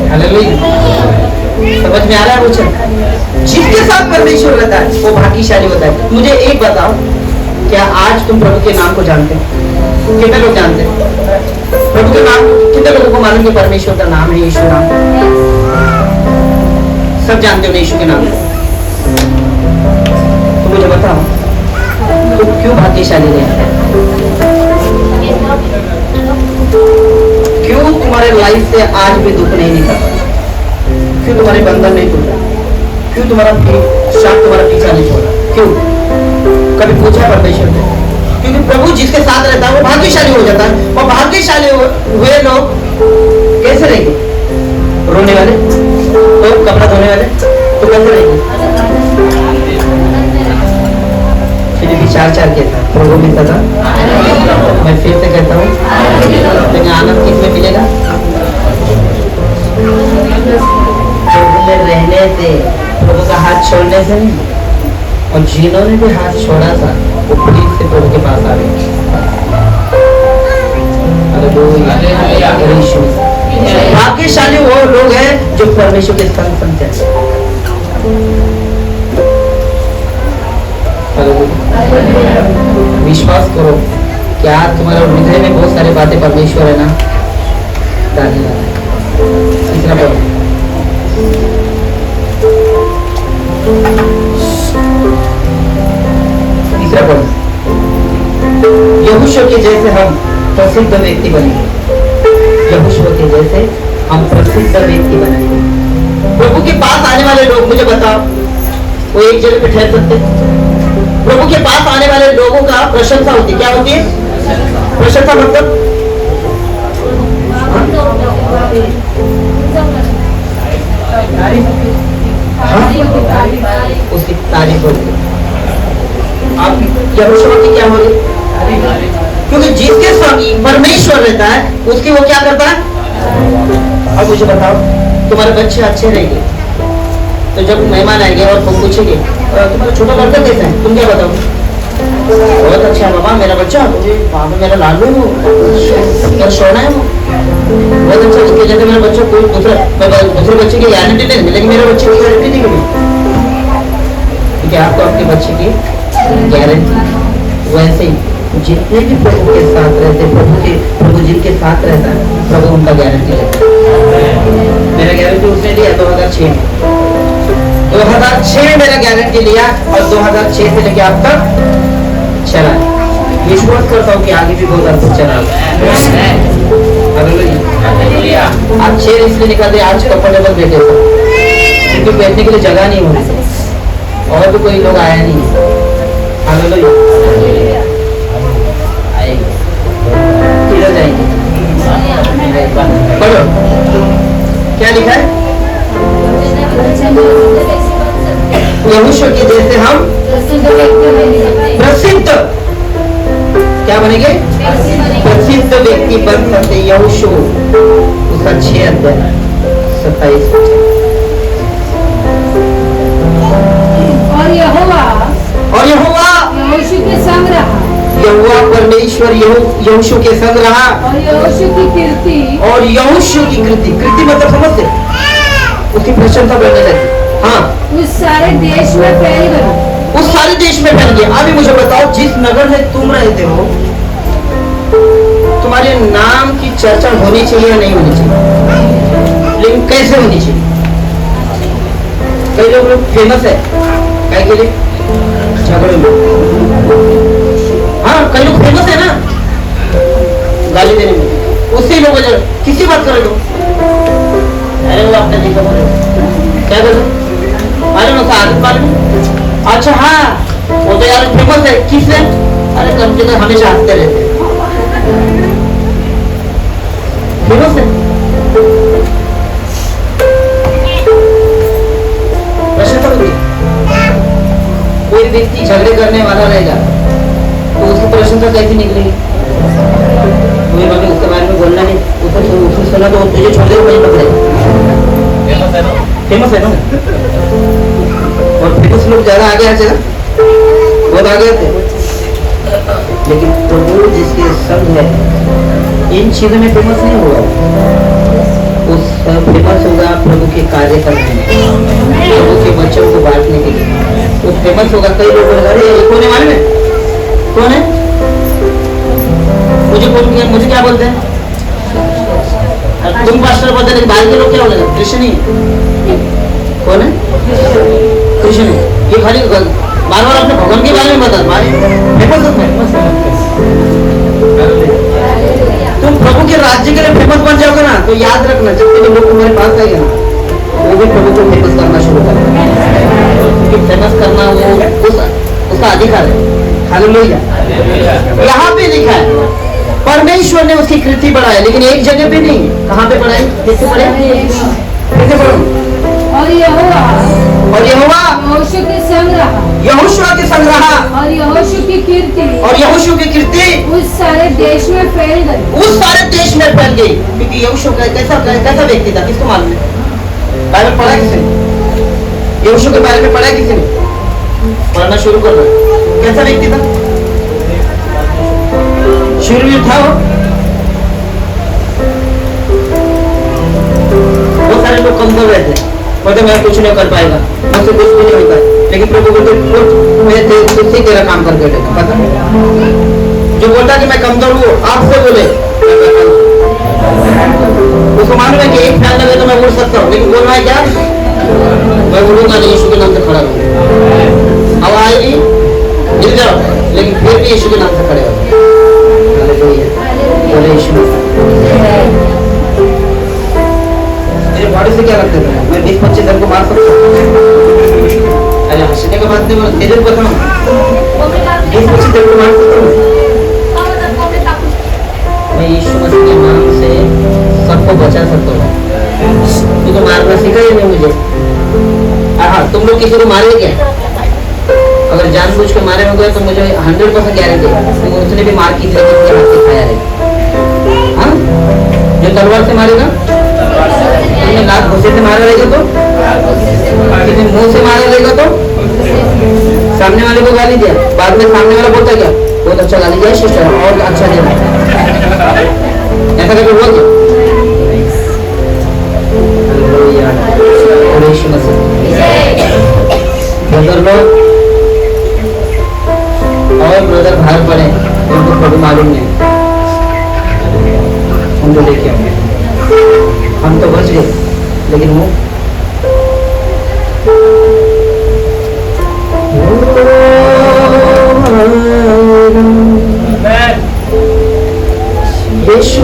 हालेलुया। समझ में आ रहा है? कुछ जिसके साथ परमेश्वर रहता है वो भाग्यशाली होता है। मुझे एक बताओ, क्या आज तुम प्रभु के नाम को जानते हैं? कितने लोग जानते हैं प्रभु के नाम? कितने लोगों को मालूम कि परमेश्वर का नाम है यीशु नाम? सब जानते हो यीशु के नाम? तो मुझे बताओ तो क्यों भाग्यशाली नहीं? क्यों तुम्हारे लाइफ से आज भी दुख नहीं निकला? क्यों तुम्हारे बंधन नहीं टूटा? क्यों तुम्हारा शाप तुम्हारा पीछा नहीं छोड़ा? क्यों? कभी पूछा परमेश्वर ने? क्योंकि प्रभु जिसके साथ रहता है वो भाग्यशाली हो जाता है, और भाग्यशाली हुए लोग कैसे रहेंगे? रोने वाले तो कपड़ा धोने वाले तो कैसे रहेंगे? फिर भी 4:4 कहता प्रभु में सदा, मैं फिर से कहता हूँ, लेकिन आनंद किस में मिलेगा? प्रभु में रहने से, प्रभु का हाथ छोड़ने से नहीं। और जिन्होंने भी हाथ छोड़ा था वो पुलिस से प्रभु के पास आ गए। भाग्यशाली वो लोग हैं जो परमेश्वर के संग संग चलते हैं। विश्वास करो, क्या तुम्हारे हृदय में बहुत सारी बातें परमेश्वर है ना डालने वाला है। तीसरा पद, तीसरा पद, यहोशू के जैसे हम प्रसिद्ध व्यक्ति बनेंगे। यहोशू के जैसे हम प्रसिद्ध व्यक्ति बनेंगे। प्रभु के पास आने वाले लोग, मुझे बताओ, वो एक जगह पे ठहर सकते? प्रभु के पास आने वाले लोगों का प्रशंसा होती है। क्या होती है प्रशंसा? मतलब उसकी तारीफ होती है। आप यहोशू की क्या होगी? क्योंकि जिसके संग परमेश्वर रहता है उसकी वो क्या करता है? अब मुझे बताओ, तुम्हारे बच्चे अच्छे रहेंगे तो जब मेहमान आएंगे और तुम पूछेंगे तुम्हारा छोटा लड़का कैसा है, तुम क्या बताओ? बहुत अच्छा है बाबा, मेरा बच्चा, बाबा मेरा लालू है, मेरा सोना है, वो बहुत अच्छा। उसके जैसे मेरा बच्चा कोई दूसरे बच्चे की गारंटी नहीं मिलेगी, मेरे बच्चे की गारंटी नहीं कभी, क्योंकि आपको अपने बच्चे की गारंटी। वैसे ही जितने भी प्रभु के साथ रहते, प्रभु जिनके साथ रहता है, प्रभु उनका गारंटी लेता है। मेरा गारंटी उसने लिया 2006 में, 2006 में मेरा गारंटी लिया और 2006 से लेके अब तक चला। विश्वास करता हूँ कि आगे भी बहुत अच्छा चला। आप चेयर इसलिए निकालते आज कंफर्टेबल बैठे थे क्योंकि बैठने के लिए जगह नहीं हो रही और भी कोई लोग आया नहीं। किधर जाएंगे? पढ़ो क्या लिखा है? यहोशू के जैसे हम प्रसिद्ध क्या बनेंगे? प्रसिद्ध व्यक्ति बन सकते। यहोशू उसका 6:27। और यहोवा यहोशू के संग रहा, यहोवा परमेश्वर यहोशू के संग रहा, और यहोशू की कीर्ति मतलब समझते, उसकी प्रशंसा बढ़ने लगी। हाँ, उस सारे देश में फैल गई। उस सारे देश में फैल गया। अभी मुझे बताओ, जिस नगर में तुम रहते हो तुम्हारे नाम की चर्चा होनी चाहिए या नहीं होनी चाहिए? लेकिन कैसे होनी चाहिए? कई लोग फेमस है क्या के लिए? झगड़े में। हाँ, कई लोग फेमस है ना गाली देने में, उससे लोग किसी बात कर लो, अरे वो आपने देखा बोले क्या कर मालूम होता आदत मालूम। अच्छा हाँ, वो तो यार फेमस है, किसने? अरे कम से कम हमेशा हंसते रहते फेमस है। प्रशंसा होगी। कोई व्यक्ति झगड़े करने वाला रहेगा तो उसकी प्रशंसा कैसी निकलेगी? तुम्हें मम्मी उसके बारे में बोलना नहीं, उसने सुना तो तुझे छोड़ देगा, मुझे पकड़ेगा। फेमस है ना, और फेमस लोग ज्यादा आगे आते ना, बहुत आगे आते। लेकिन प्रभु जिसके संग है इन चीजों में फेमस नहीं होगा। उस फेमस होगा प्रभु के कार्य करने में, प्रभु के बच्चों को बांटने के लिए वो फेमस होगा। कई लोग बोलेंगे अरे ये कौन है मालूम है? कौन है? मुझे क्या बोलते हैं? तुम पास्टर बोलते हैं, बाहर के लोग क्या बोलेंगे? कृष्ण ही। कौन है? कृष्ण। ये खाली बार बार अपने भगवान के बारे में बता। तुम प्रभु के राज्य के लिए फेमस बन जाओगे ना, तो याद रखना जितने भी लोग तुम्हारे पास आएंगे ना वो भी प्रभु को फेमस करना शुरू कर दो, क्योंकि फेमस करना वो उसका अधिकार है। हालेलुया। यहाँ पे लिखा है परमेश्वर ने उसकी कृति बढ़ाई, लेकिन एक जगह पे नहीं। कहाँ पे बढ़ाई? कैसे बढ़ाई? कैसे बढ़ाई? और यहोवा यहोशू के संग रहा, यहोशुआ के संग रहा, और यहोशू की कीर्ति उस सारे देश में फैल गई। उस सारे देश में फैल गई। क्योंकि यहोशू कैसा व्यक्ति था? किसको मालूम है? बाइबल पढ़ा किसी ने? यहोशू के बारे में पढ़ा किसी ने? पढ़ना शुरू करना। कैसा व्यक्ति था? शूरवीर था वो। बहुत सारे लोग कमजोर रहते हैं, बोलते मैं कुछ नहीं कर पाएगा, मुझसे कुछ भी नहीं होता है। लेकिन प्रभु बोलते मैं तुझसे तेरा काम करके देगा। पता जो बोलता कि मैं कमजोर हूँ, आपसे बोले उसको मालूम है कि एक फैन लगे तो मैं बोल सकता हूँ, लेकिन बोलना है क्या? मैं बोलूंगा नहीं, यीशु के नाम से खड़ा रहूंगा। अब आएगी गिर जाओ, लेकिन फिर भी यीशु के नाम से खड़े हो। बोले यीशु। मेरे बॉडी से क्या लगता है? मैं 20-25 जन को मार सकता हूँ। अरे हंसने का बात नहीं, बोला तेरे को बताऊँ 20-25 जन को मार सकता हूँ। मैं यीशु मसीह के नाम से सबको बचा सकता हूँ। तू तो मारना सीखा ही नहीं मुझे। हाँ, तुम लोग किसी को मारे क्या? अगर जानबूझ के मारे होंगे तो मुझे 100% गारंटी है कि उसने भी मार की थी, लेकिन उसके हाथ से खाया है। हाँ? जो तलवार से मारेगा, तुमने लात घुसे से मारा रहेगा तो, किसी मुंह से मारा रहेगा तो, सामने वाले को गाली दिया, बाद में सामने वाला बोलता क्या? बहुत अच्छा गाली दिया सिस्टर, और अच्छा देना। ऐसा कभी हुआ क्या? ब्रदर लोग और ब्रदर बाहर पड़े, उनको कभी मालूम नहीं, उनको लेके आओ। हम तो बच गए, लेकिन वो यीशु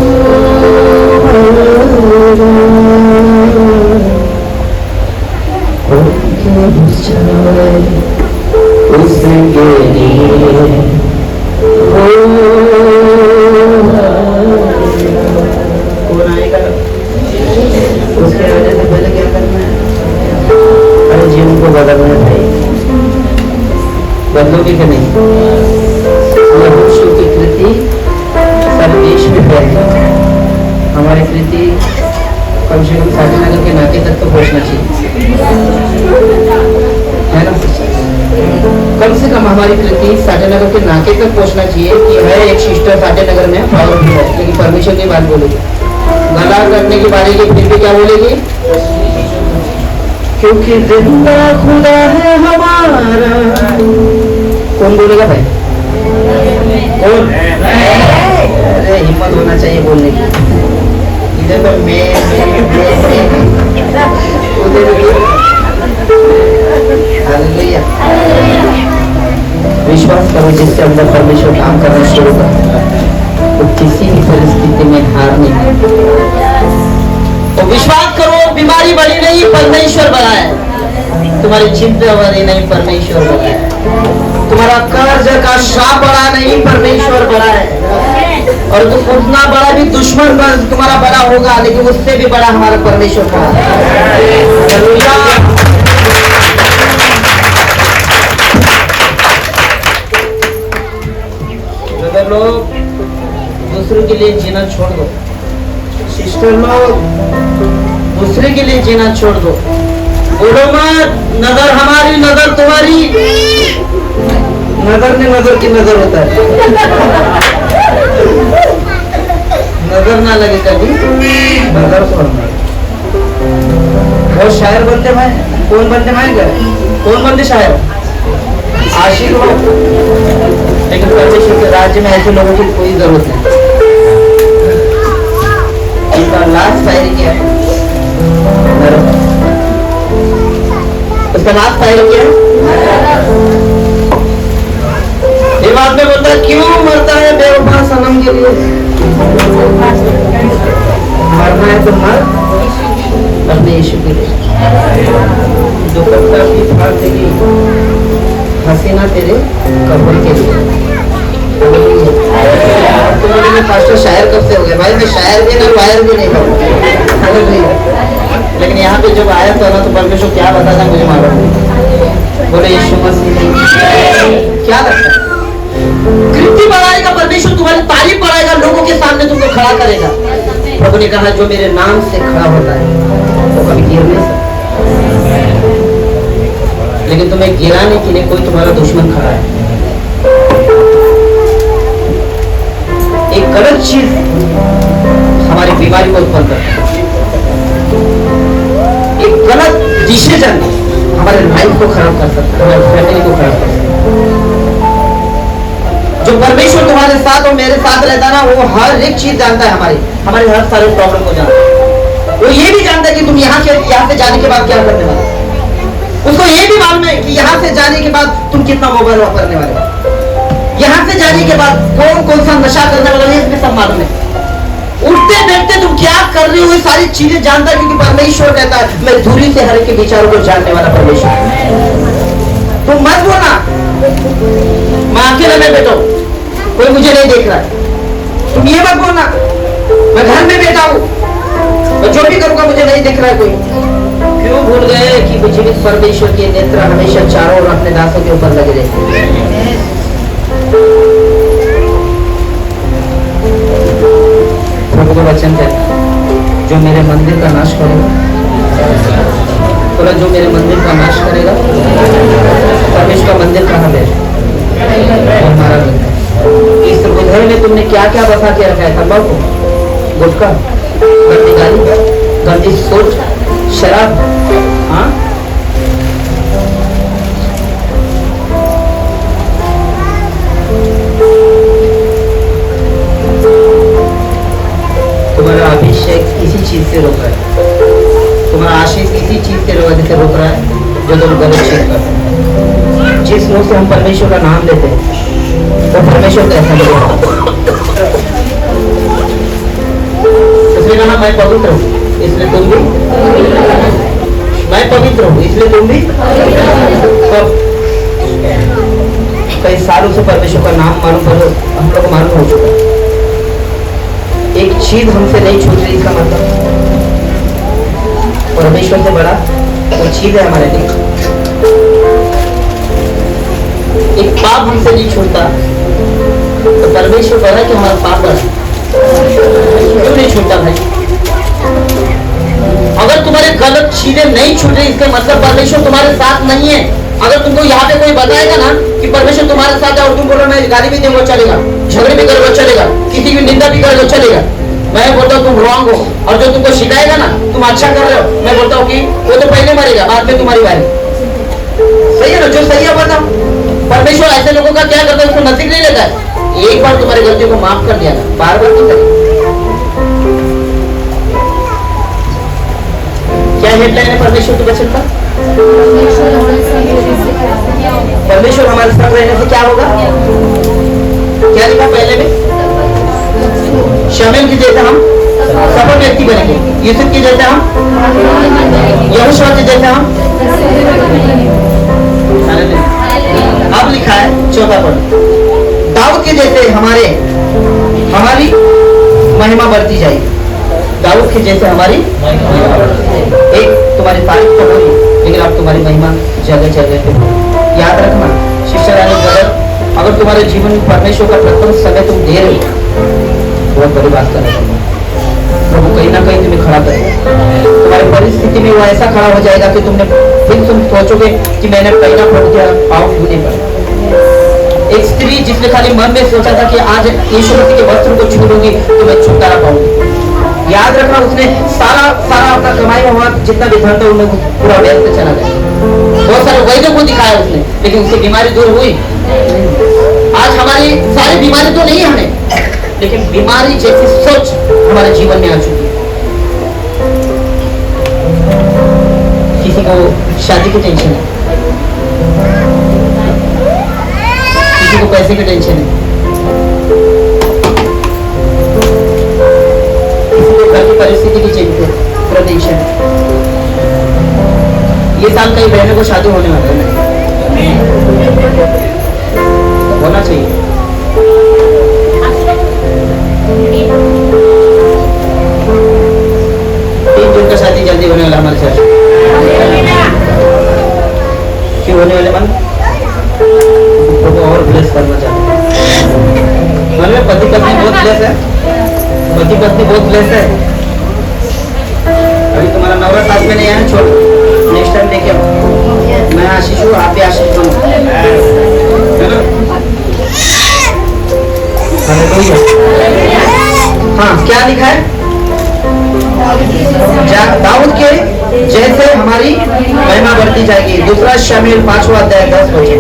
कौन आएगा? उसके आने से पहले क्या करना है? अरे जीवन को बदलना है भाई। बदलोगे कि नहीं? यहोशू की कृति सारे देश में फैल गई। हमारी कृति कम से कम साधीनगर के नाके तक तो पहुंचना चाहिए, है ना? कम से कम हमारी कृति साधीनगर के नाके तक पहुंचना चाहिए कि है एक सिस्टर साधीनगर में पावरफुल है, लेकिन परमेश्वर की बात बोलेगी। गला करने की बारी की फिर भी क्या बोलेगी? क्योंकि जिंदा खुदा है हमारा। कौन बोलेगा भाई? कौन? अरे हिम्मत होना चाहिए बोलने की। इधर पर मैं उधर हालेलुया। विश्वास करो, जिसके अंदर परमेश्वर काम करना शुरू कर तो किसी भी परिस्थिति में हार नहीं। तो विश्वास करो, बीमारी बढ़ी नहीं, परमेश्वर बढ़ा है। तुम्हारी चिंता बढ़ी नहीं, परमेश्वर बढ़ा है। तुम्हारा कर्ज का श्राप बढ़ा नहीं, परमेश्वर बढ़ा है। और तो उतना बड़ा भी दुश्मन तुम्हारा बड़ा होगा, लेकिन उससे भी बड़ा हमारा परमेश्वर बड़ा है। लोग दूसरे के लिए जीना छोड़ दो। सिस्टर लोग दूसरे के लिए जीना छोड़ दो। बोलो मत नजर हमारी, नजर तुम्हारी। नजर ने नजर की नजर होता है। नजर ना लगे कभी, नजर छोड़ना। वो शायर बनते भाई, कौन बनते भाई? कौन बनते शायर? आशिक हो, लेकिन परमेश्वर के राज्य में ऐसे लोगों की कोई जरूरत नहीं। इनका लास्ट शायरी क्या है? उसका लास्ट शायरी क्या है? ये बात में बोलता है, क्यों मरता है बेवफा सनम के लिए? मरना है तो मर, अपने यीशु के लिए दुपट्टा भी फाड़ देगी, हसीना तेरे कपड़े के लिए। तुम्हारे पास्टर शायर कब से हो गए? भाई मैं शायर भी नहीं, वायर भी नहीं हूँ, लेकिन यहाँ पे जब आया था ना तो परमेश्वर क्या बताता मुझे मालूम नहीं। बोले यीशु मसीह क्या लगता है? कृति बढ़ाएगा परमेश्वर, तुम्हारी तारीफ बढ़ाएगा, लोगों के सामने तुमको खड़ा करेगा। प्रभु ने कहा जो मेरे नाम से खड़ा होता है वो कभी गिर नहीं सकता, लेकिन तुम्हें गिराने के लिए कोई तुम्हारा दुश्मन खड़ा है। एक गलत चीज हमारी बीमारी को उत्पन्न करता है, एक गलत डिसीजन हमारे लाइफ को खराब कर सकता है, हमारी फैमिली को खराब कर सकता है। जो परमेश्वर तुम्हारे साथ और मेरे साथ रहता है ना, वो हर एक चीज जानता है, हमारे हर सारे प्रॉब्लम को जानता है। वो ये भी जानता है कि तुम यहाँ से जाने के बाद क्या करने वाले। उसको ये भी मालूम है कि यहाँ से जाने के बाद तुम कितना मोबाइल वापरने वाले हो, यहाँ से जाने के बाद कौन कौन सा नशा करने वाला है, इसमें सब मालूम है। उठते बैठते तुम क्या कर रहे हो, ये सारी चीजें जानता है, क्योंकि परमेश्वर कहता है मैं दूरी से हर एक के विचारों को जानने वाला परमेश्वर। तुम मत बोलना मैं अकेले में बैठा हूं, कोई मुझे नहीं देख रहा है। तुम ये मत बोलना मैं घर में बैठा हूं, मैं जो भी करूंगा मुझे नहीं देख रहा है कोई। क्यों भूल गए कि जीवित परमेश्वर के नेत्र हमेशा चारों ओर अपने दासों के ऊपर लगे रहते हैं। प्रभु का वचन कहता है जो मेरे मंदिर का नाश करेगा, बोला जो मेरे मंदिर का नाश करेगा। परमेश्वर का मंदिर कहाँ है? हमारा घर। इस घर में तुमने क्या क्या बसा के रखा है? तंबाकू, गुटखा, गंदी गाली, गंदी सोच, शराब। हाँ, तुम्हारा अभिषेक किसी चीज से रोक रहा है, तुम्हारा आशीष किसी चीज से वजह से रोक रहा है जो तुम गलत चीज करते हो। जिस मुंह से हम परमेश्वर का नाम लेते हैं वो परमेश्वर का ऐसा बोलेगा। इसलिए कहा मैं पवित्र हूँ इसलिए तुम भी, मैं पवित्र हूँ इसलिए तुम भी। तो कई सालों से परमेश्वर का नाम मालूम करो, हम लोग को मालूम हो चुका है। एक चीज हमसे नहीं छूट रही, इसका मतलब परमेश्वर से बड़ा वो चीज है हमारे लिए। एक पाप हमसे नहीं छूटता तो परमेश्वर बड़ा कि हमारा पाप बड़ा क्यों नहीं छूटता भाई? अगर तुम्हारे गलत चीजें नहीं छूट रही इसका मतलब परमेश्वर तुम्हारे साथ नहीं है। अगर तुमको यहाँ पे कोई बताएगा ना कि परमेश्वर तुम्हारे साथ है और तुम बोलो मैं गाली भी दूंगा चलेगा, झगड़े भी करोगे चलेगा, किसी की निंदा भी करोगे चलेगा, मैं बोलता हूँ तुम रॉन्ग हो। और जो तुमको शिखाएगा ना तुम अच्छा कर रहे हो, मैं बोलता हूँ कि वो तो पहले मरेगा बाद में तुम्हारी बारी। सही है ना? जो सही है बताओ। परमेश्वर ऐसे लोगों का क्या करता है, उसको नसीब नहीं लेता है। एक बार तुम्हारी गलती को माफ कर दिया ना, बार बार नहीं करेगा। क्या हेडलाइन है परमेश्वर के वचन का? परमेश्वर हमारे साथ रहने से क्या होगा? क्या लिखा पहले में? शमूएल के जैसे हम सफल व्यक्ति बनेंगे, यूसुफ के जैसे हम, यहोशू के जैसे हम। अब लिखा है चौथा पद, दाऊद के जैसे हमारी महिमा बढ़ती जाएगी। दाऊद के जैसे हमारी एक तुम्हारी तारीफ तो हो रही, लेकिन अब तुम्हारी महिमा जगह जगह पे। याद रखना शिष्य रानी ब्रदर, अगर तुम्हारे जीवन में परमेश्वर का प्रथम समय तुम दे रहे हो, बहुत बड़ी बात कर रहे हो। प्रभु कहीं ना कहीं तुम्हें खड़ा करेगा। तुम्हारी परिस्थिति में वो ऐसा खड़ा हो जाएगा कि तुम सोचोगे कि मैंने पहला प्रभु के पाँव छूने पर। एक स्त्री जिसने खाली मन में सोचा था कि आज यीशु मसीह के वस्त्र को छू लूंगी तो मैं छुटकारा पाऊंगी। याद रखना उसने सारा अपना कमाई हुआ जितना भी धन था उन्हें पूरा व्यर्थ चला गया। बहुत सारे वैद्यों को दिखाया उसने, लेकिन उसकी बीमारी दूर हुई। आज हमारी सारी बीमारी तो नहीं हमें, लेकिन बीमारी जैसी सोच हमारे जीवन में आ चुकी है। किसी को शादी की टेंशन है, किसी को पैसे की टेंशन है, किसी को घर की परिस्थिति की टेंशन है, ये साल कई बहनों को शादी होने वाला है, होना चाहिए। 3 जून का शादी जल्दी होने वाला हमारे चर्च। क्यों होने वाले मन को और ब्लेस करना चाहते हैं। मन में पति पत्नी बहुत ब्लेस है, पति पत्नी बहुत ब्लेस है। अभी तुम्हारा नवरा साथ में नहीं आया, छोड़, नेक्स्ट टाइम लेके आओ। मैं आशीष हूँ, आप भी आशीष बनो, है ना? हाँ, क्या लिखा है? दाऊद के जैसे हमारी महिमा बढ़ती जाएगी। 2 शमूएल 5वां अध्याय 10 वचन।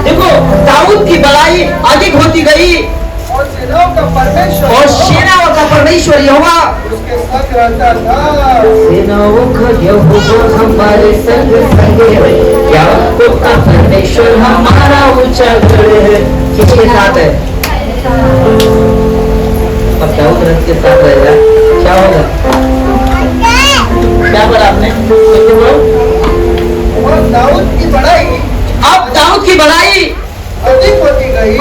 देखो, दाऊद की बड़ाई अधिक होती गई और सेनाओं का परमेश्वर और सेनाओं का परमेश्वर यहोवा उसके संग रहता था। सेनाओं का यहोवा हमारे संग है, याकूब का परमेश्वर हमारा ऊंचा गढ़ है। किसके साथ है? अब दाऊद रथ के साथ रहेगा, क्या होगा? क्या बोला आपने? और दाऊद की बड़ाई अब दाऊद की बड़ाई अधिक होती गई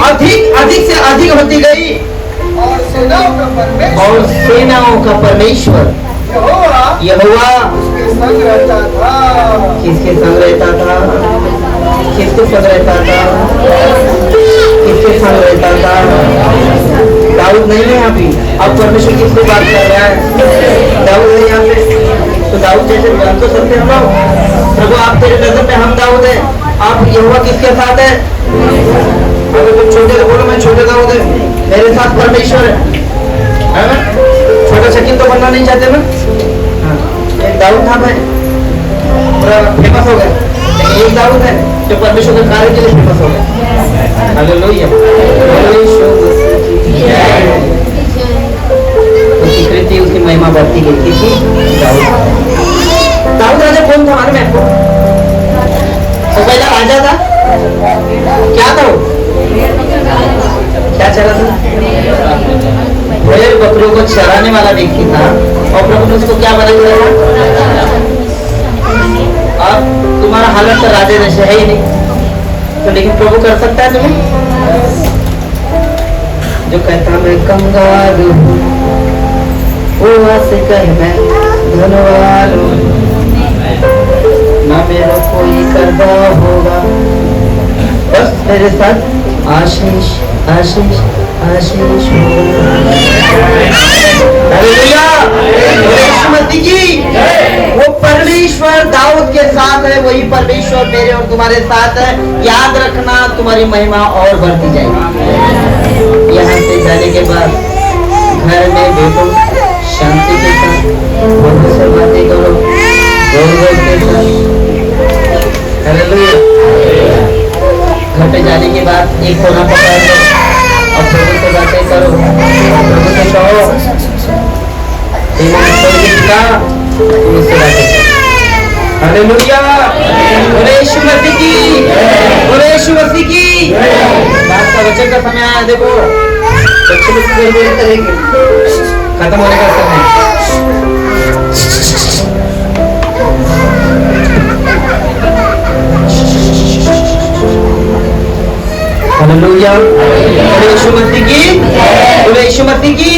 अधिक से अधिक होती गई और सेनाओं का परमेश्वर और सेनाओं का परमेश्वर यहोवा उसके संग रहता था। किसके संग रहता था? किसके संग रहता था? किसके संग रहता था? दाऊद नहीं है अभी। अब परमेश्वर किससे बात कर रहा है? दाऊद है यहाँ पे। तो दाऊद जैसे बन तो सकते हम लोग। प्रभु आप तेरे नजर में हम दाऊद है, आप यहोवा किसके साथ है? अगर तुम छोटे तो बोलो मैं छोटे दाऊद है, मेरे साथ परमेश्वर है ना? छोटा शकील तो बनना नहीं चाहते ना? हाँ, एक दाऊद था भाई, पूरा फेमस हो गया, लेकिन एक दाऊद है जो परमेश्वर के कार्य के लिए फेमस हो गया। हालेलुया, उसकी कृति उसकी महिमा बढ़ती गई। किसी दाऊद राजा कौन था मालूम है आपको? वो पहला राजा था। क्या था वो? क्या चला था? भेड़ बकरियों को चराने वाला व्यक्ति था और प्रभु ने उसको क्या बना दिया था? अब तुम्हारा हालत तो राजा जैसे है ही नहीं, तो लेकिन प्रभु कर सकता है तुम्हें? जो कहता मैं कंगाल हूँ वो से कह मैं धनवान हूँ, ना मेरा कोई कर्जा होगा, बस मेरे साथ आशीष आशीष आशीष जी। वो परमेश्वर दाऊद के साथ है, वही परमेश्वर मेरे और तुम्हारे साथ है। याद रखना, तुम्हारी महिमा और बढ़ती जाएगी। यहाँ से जाने के बाद घर में बैठो, शांति के साथ प्रभु से बातें करो, गौरव के साथ। हालेलुया। घर पे जाने के बाद एक कोना पकड़ लो और प्रभु से बातें करो, प्रभु से कहो मुझसे बातें करो। हालेलुया। यीशु मसीह की, यीशु मसीह की। बात का वचन का समय आया, देखो बच्चे लोग करेंगे, खत्म होने का समय। हालेलुया। यीशु मसीह की, यीशु मसीह की।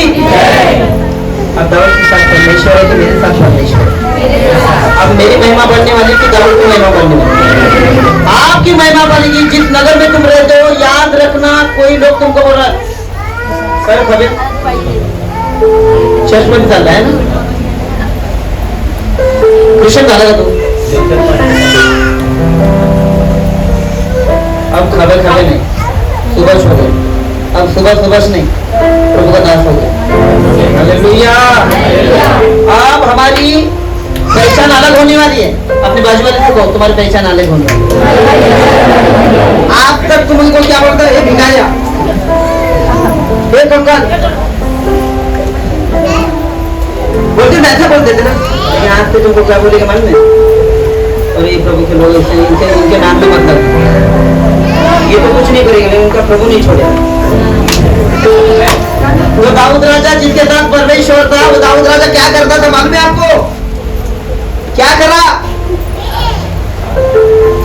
अब दाऊद के साथ परमेश्वर है तो मेरे साथ परमेश्वर है। अब मेरी महिमा बढ़ने वाली कि दाऊद की महिमा बढ़ने वाली? आपकी महिमा बढ़ेगी। जिस नगर में तुम रहते हो, याद रखना, कोई लोग तुमको बोल रहा सर खबे चर्च में चल रहा है ना, क्रिश्चियन डालेगा तू। अब खबे खबे नहीं, सुबह हो गए। अब सुबह नहीं, प्रभु का दास हो गए। हालेलुया। अब हमारी पहचान अलग होने वाली है। अपने बाजू वाले से कहो तुम्हारी पहचान अलग होने वाली है। आज तक तुम उनको क्या बोलते हो? भिखारिया, कंगाल बोलते ना, ऐसा बोलते थे ना, लेकिन आज से तुमको क्या बोलेगा मालूम है? और ये प्रभु के लोग इनके नाम में मतलब ये तो कुछ नहीं करेंगे, लेकिन उनका प्रभु नहीं छोड़ेगा। वो दाऊद राजा जिसके साथ परमेश्वर था, वो दाऊद राजा क्या करता था मालूम है आपको? क्या करा?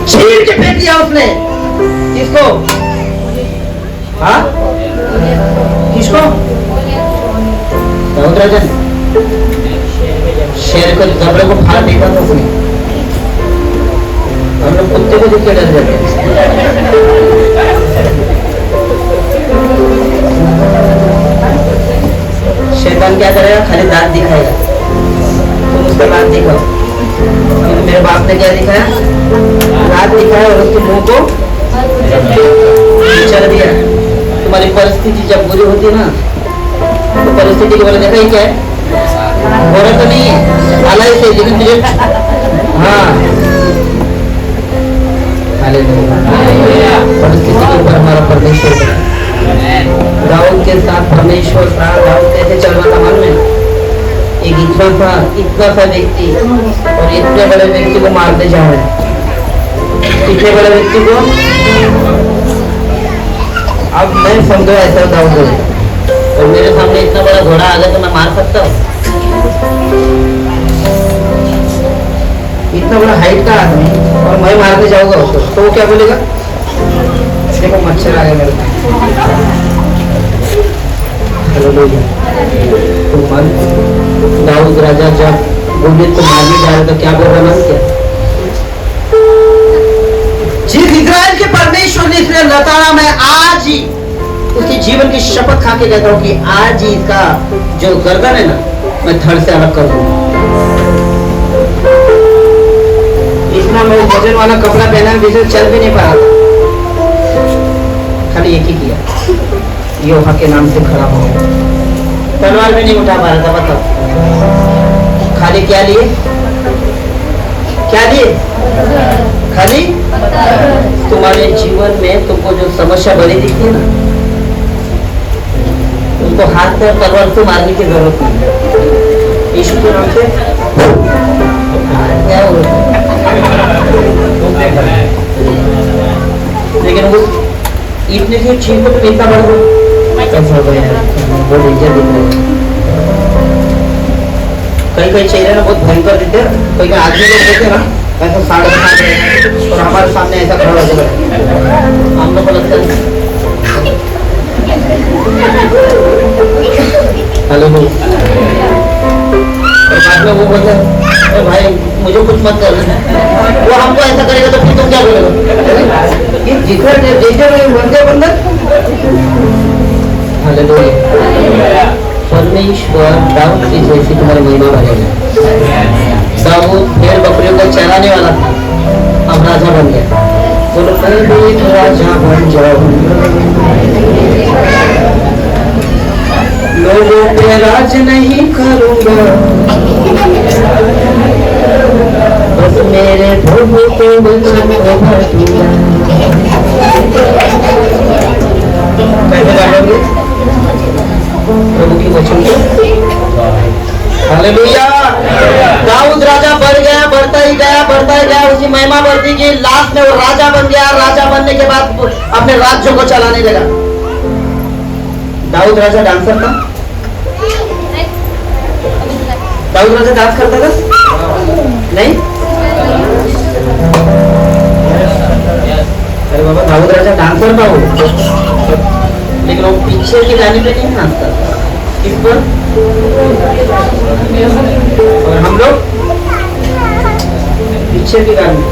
चीर के फेंक दिया उसने। किसको? हाँ, किसको? दाऊद राजा ने शेर को, जबड़े को फाड़ देखा था उसने। हम लोग कुत्ते को देख के डर जाते हैं। शैतान क्या करेगा? खाली दांत दिखाएगा। तुम उसका दांत दिखाओ। क्योंकि मेरे बाप ने क्या दिखाया? दांत दिखाया और उसके मुंह को चल दिया। तुम्हारी परिस्थिति जब बुरी होती है ना, तो परिस्थिति के बारे में देखा ही क्या है? बुरा तो नहीं है, आलाई से, लेकिन तुझे हाँ परिस्थिति के ऊपर हमारा परमेश्वर है। दाऊद के साथ परमेश्वर था। दाऊद कैसे चल रहा था मालूम है? एक इतना सा व्यक्ति और इतने बड़े व्यक्ति को मारने जा रहे हैं। इतने बड़े व्यक्ति को, अब मैं समझो ऐसा दाऊद है और मेरे सामने इतना बड़ा घोड़ा आ गया तो मैं मार सकता हूँ? इतना बड़ा हाइट का आदमी और मैं मारने जाऊंगा उसको, तो वो क्या बोलेगा? देखो मच्छर आ गया मेरे पास। तो दाऊद राजा जब गोलियत को मारने जा रहे तो क्या बोल रहा है? जिस इस्राएल के परमेश्वर ने इसलिए लताड़ा, मैं आज ही उसके जीवन की शपथ खा के कहता हूँ कि आज ही इसका जो गर्दन है ना, मैं धड़ से अलग कर दूंगा। इतना मैं वजन वाला कपड़ा पहना जिसे चल भी नहीं पा रहा था, खाली एक ही किया, यहोवा के नाम से खड़ा हो। तलवार भी नहीं उठा पा रहा था। बताओ खाली क्या लिए? क्या लिए? खाली तुम्हारे जीवन में तुमको जो समस्या बड़ी दिखती है ना, उनको हाथ पर तलवार से मारने की जरूरत नहीं। यीशु के नाम से क्या होगा? लेकिन वो इतने से छीन को तो इतना बढ़ गया, कैसा हो गया? बहुत डेंजर दिख रहा है। कई चेहरे ना बहुत भयंकर दिखते हैं, कई आदमी लोग देखे ना ऐसा साढ़े और हमारे सामने ऐसा खड़ा हो जाएगा, हम लोग को लगता है हेलो। और बाद में वो बोलते हैं भाई मुझे कुछ मत कर, वो हमको ऐसा करेगा तो फिर तुम क्या बोलेगा? ये जितना डेंजर बंदर। हालेलुया। परमेश्वर दाऊद की जैसी तुम्हारी महिमा बढ़ेगा। दाऊद भेड़ बकरियों को चराने वाला था, अब राजा बन गया। बोलो मैं भी राजा बन जाऊं, लोगों पे राज नहीं करूंगा, बस मेरे प्रभु के वचन को भरूंगा। कैसे गाओगे? प्रभु की वचन को। हालेलुया। दाऊद राजा बढ़ गया, बढ़ता ही गया, उसकी महिमा बढ़ती गई। लास्ट में वो राजा बन गया। राजा बनने के बाद अपने राज्यों को चलाने लगा। दाऊद राजा डांसर था? दाऊद राजा डांस करता था? नहीं? अरे बाबा दाऊद राजा डांसर था वो, लेकिन वो पीछे के गाने पे नहीं नाचता था। किस पर? और हम लोग पीछे के गाने।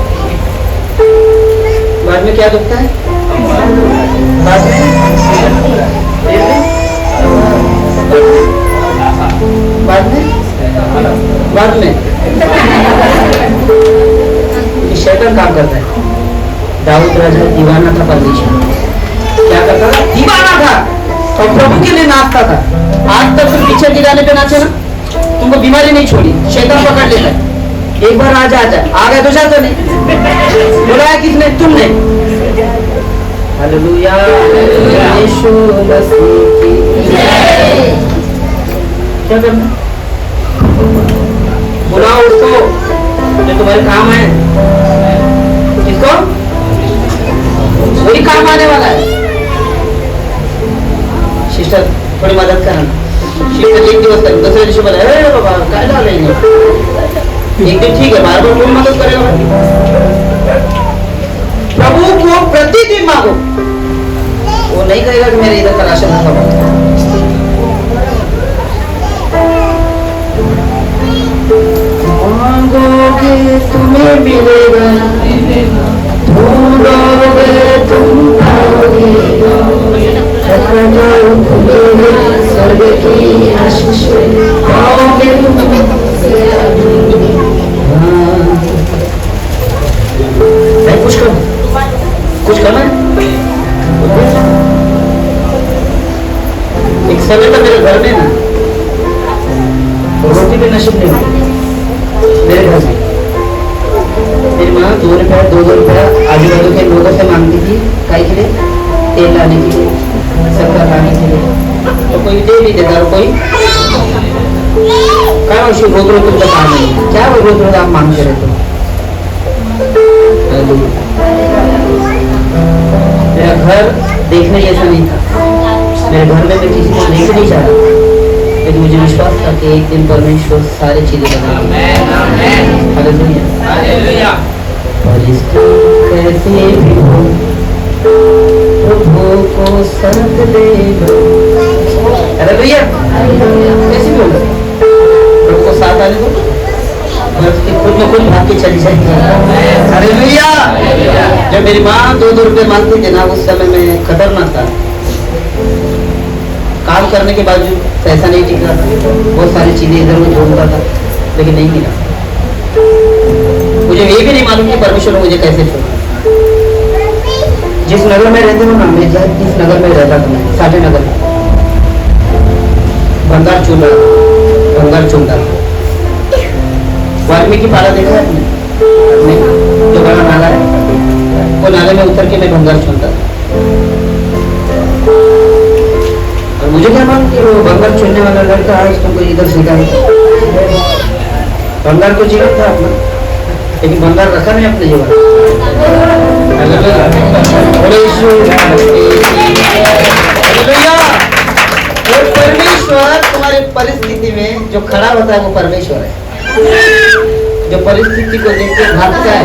बाद में क्या दुखता है? बाद में शैतान काम करता है। दाऊद राजा दीवाना था परमेश्वर। क्या करता था? दीवाना था और प्रभु के लिए नाचता था। आज तक तुम पीछे के गाने पे नाचे ना, तुमको बीमारी नहीं छोड़ी, शैतान पकड़ लेता है। एक बार आजा आ गया तो जाता नहीं। बुलाया किसने? तुमने। हालेलुया। यीशु मसीह की जय। क्या करना? बुलाओ उसको जो तुम्हारे काम है। किसको? वही काम आने वाला है। सिस्टर थोड़ी मदद करना। शिव एक दिवस कर, दूसरे दिवशी बोले अरे बाबा काय डालेंगे, एक दिन ठीक है, बार बार कौन मदद करेगा भाई? प्रभु को प्रतिदिन मांगो, वो नहीं कहेगा कि मेरे इधर का राशन खत्म। मांगोगे तुम्हें मिलेगा, ढूंढोगे तुम पाओगे, स्वर्ग की आशीष पाओगे तुम। कुछ करो, कुछ करना है। एक समय था मेरे घर में ना, रोटी भी नसीब नहीं हुई मेरे घर में। मेरी माँ 2 रुपया 2 रुपया आजू बाजू के लोगों से मांगती थी, काहे के लिए? तेल लाने के लिए, शक्कर लाने के लिए। तो कोई दे भी देता, और कोई क्या रोज रोज तुमको काम नहीं, क्या रोज रोज आप मांगते रहते हो? मेरा घर देखने जैसा नहीं था, मेरे घर में मैं किसी को लेके नहीं जा रहा, लेकिन मुझे विश्वास था कि एक दिन परमेश्वर सारी चीजें हालेलुया। परिश्रम कैसे भी हो, प्रभु को संग दे लो। हालेलुया। कैसे भी हो, प्रभु को साथ आने दो, खुद में खुद भाग के चली जाएगी। हालेलुया। जब मेरी माँ 2 रुपए मांगती थी ना, उस समय में खतरनाक था, काम करने के बावजूद पैसा नहीं टिक रहा था, बहुत सारी चीजें इधर उधर ढूंढता था, लेकिन नहीं मिला। मुझे ये भी नहीं मालूम कि परमेश्वर ने मुझे कैसे छोड़ा। जिस नगर में रहते हो ना, मैं जिस नगर में रहता था, मैं साठे नगर में, भंगार चूंडा वाल्मीकि पारा देखा है आपने? जो बड़ा नाला है, वो नाले में उतर के मैं भंगार चुनता था। और मुझे क्या मालूम कि वो भंगार चुनने वाला लड़का आज तुमको इधर सिखाए। भंगार को जीवन था अपना, लेकिन भंगार रखा नहीं अपने जीवन। परमेश्वर तुम्हारे परिस्थिति में जो खड़ा होता है वो परमेश्वर है। जो परिस्थिति को देख के भागता है,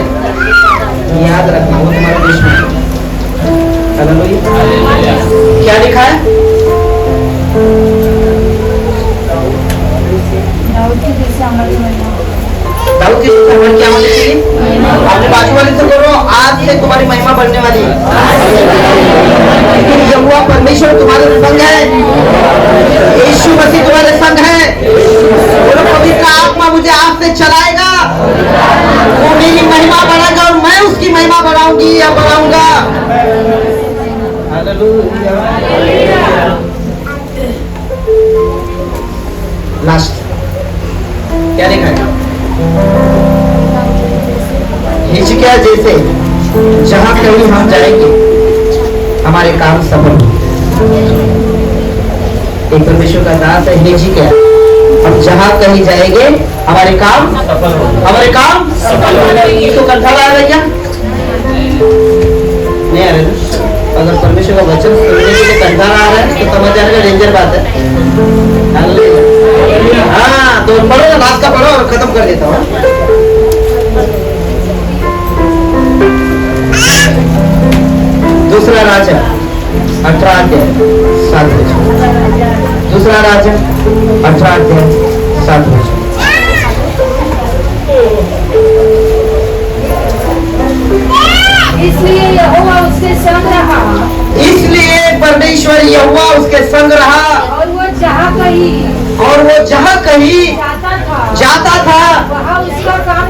याद रखना वो तुम्हारे दुश्मन है। क्या लिखा है? दाऊद की जैसे हमारी क्या होनी चाहिए? अपने बाजू वाले से बोलो, आज से तुम्हारी महिमा बढ़ने वाली है। यहोवा परमेश्वर तुम्हारे संग है, यीशु मसीह तुम्हारे संग है। बोलो, पवित्र आत्मा मुझे आज से चलाएगा, वो मेरी महिमा बढ़ाएगा और मैं उसकी महिमा बढ़ाऊंगी या बढ़ाऊंगा। लास्ट क्या लिखा है? हिजकिय्याह जैसे जहां कहीं हम जाएंगे हमारे काम सफल हो। एक परमेश्वर का दास है हिजकिय्याह, हम जहां कहीं जाएंगे हमारे काम सफल हो, हमारे काम सफल हो। तो कंठा आ रहा है क्या? नहीं आ रहा है। अगर परमेश्वर का वचन सुनने के लिए कंठा आ रहा है तो समझ जाने का डेंजर बात है। हाँ, तो पढ़ो ना, लास्ट का पढ़ो और खत्म कर देता हूँ। दूसरा राजा 18 अध्याय 7 वचन। दूसरा राजा 18 अध्याय 7 वचन। इसलिए यहोवा उसके संग रहा, इसलिए परमेश्वर यहोवा उसके संग रहा, और वो जहाँ कहीं जाता था वहाँ उसका काम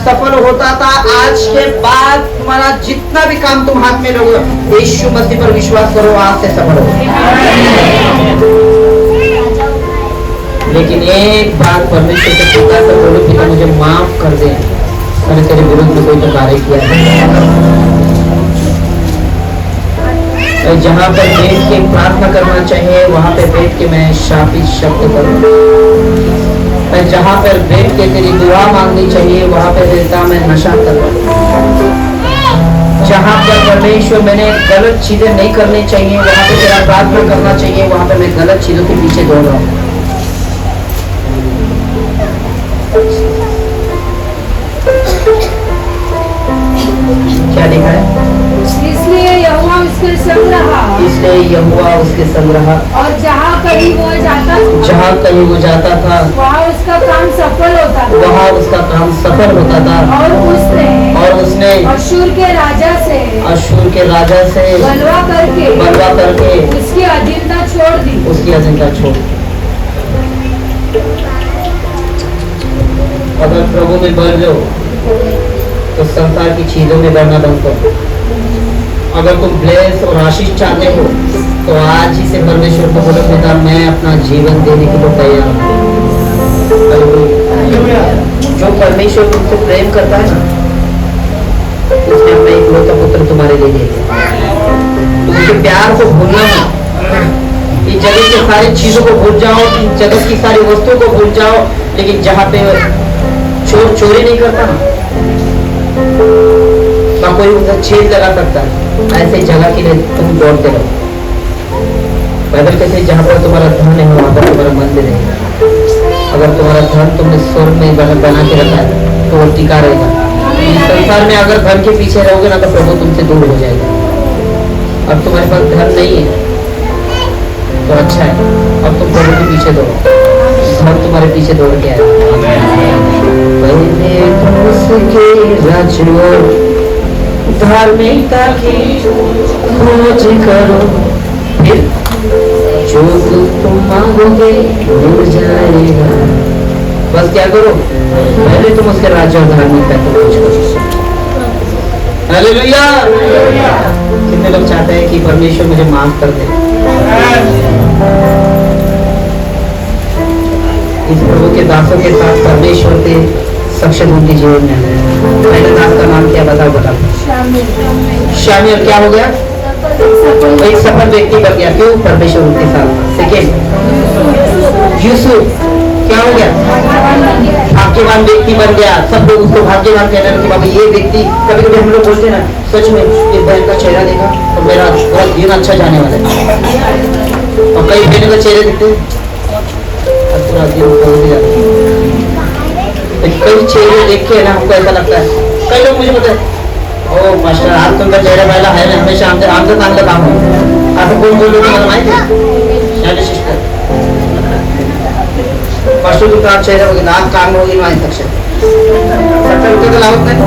सफल होता था। आज के बाद तुम्हारा जितना भी काम तुम हाथ में लोगे, यीशु मसीह पर विश्वास करो, आज से सफल हो। लेकिन एक बात परमेश्वर के पिता से बोलो, पिता मुझे माफ कर दे, मैंने तेरे विरुद्ध में कोई तो कार्य किया है। जहाँ पर बैठ के प्रार्थना करना चाहिए वहाँ पे बैठ के मैं शापित शब्द करूँ। मैं जहाँ पर बैठ के तेरी दुआ मांगनी चाहिए वहाँ पे देता मैं नशा करूँ। जहाँ पर परमेश्वर मैंने गलत चीजें नहीं करनी चाहिए, वहाँ पे तेरा प्रार्थना करना चाहिए, वहाँ पे मैं गलत चीजों के पीछे दौड़ रहा हूँ। क्या लिखा है? इसलिए यहोवा उसके संग रहा, इसलिए यहोवा उसके संग रहा, और जहाँ कहीं वो जाता जहाँ कहीं वो जाता था वहाँ उसका काम सफल होता था। वहाँ उसका काम सफल होता था। और उसने अशूर के राजा से बलवा करके उसकी अधीनता छोड़ दी। उसकी अधीनता छोड़। अगर प्रभु में बढ़ जाओ तो संसार की चीजों में बढ़ना बंद करो। अगर तुम ब्लेस और आशीष चाहते हो तो आज ही से परमेश्वर को बोलो, पिता मैं अपना जीवन देने के लिए तैयार हूँ। जो परमेश्वर तुमसे प्रेम करता है ना, उसने अपना इकलौता पुत्र तुम्हारे लिए दे दिया। उसके प्यार को भूलना मत। इस जगत की सारी चीजों को भूल जाओ, इस जगत की सारी वस्तुओं को भूल जाओ, लेकिन जहाँ पे चोर चोरी नहीं करता ना कोई उधर छेद लगा सकता है, ऐसे जगह के लिए तुम दौड़ते रहो। बाइबल कहते हैं जहाँ पर तुम्हारा धन है वहाँ पर तुम्हारा मंदिर है। अगर तुम्हारा धन तुमने स्वर्ग में बना के रखा है तो वो टिका रहेगा। संसार में अगर धन के पीछे रहोगे ना तो प्रभु तुमसे दूर हो जाएगा। अब तुम्हारे पास धन नहीं है तो अच्छा है, अब तुम प्रभु के पीछे दौड़ो, धन तुम्हारे पीछे दौड़ के आएगा। धार्मिकता की खोज करो, फिर जो तुम मांगोगे मिल जाएगा। बस क्या करो, पहले तुम उसके राज्य और धार्मिकता को खोज करो। हालेलुया। कितने लोग चाहते हैं कि परमेश्वर मुझे माफ कर दे? इस प्रभु के दासों के साथ परमेश्वर के सक्षम उनके जीवन में है। पहले दास का नाम क्या बताओ? शामिल। क्या हो गया? एक सफल व्यक्ति बन गया। क्यों? परमेश्वर उनके साथ। सेकेंड यूसुफ क्या हो गया? भाग्यवान व्यक्ति बन गया। सब लोग उसको भाग्यवान कहने लगे। बाबा ये व्यक्ति, कभी कभी हम लोग बोलते ना, सच में ये बहन का चेहरा देखा तो मेरा पूरा जीवन अच्छा जाने वाला है। और कई बहनों का चेहरे दिखते पूरा जीवन खोल जाता। कई चेहरे देख के ना हमको ऐसा लगता है, कई लोग मुझे बताए, ओ मास्टर आप तुमका चेहरा पहला है ना, हमेशा आमदा तांगला काम हो। आप कौन बोल रहे हो? मालूम सिस्टर मास्टर तुमका आप चेहरा बघितला, आप काम होगी माहिती लक्षात 70 रुपये तर लावत नाही।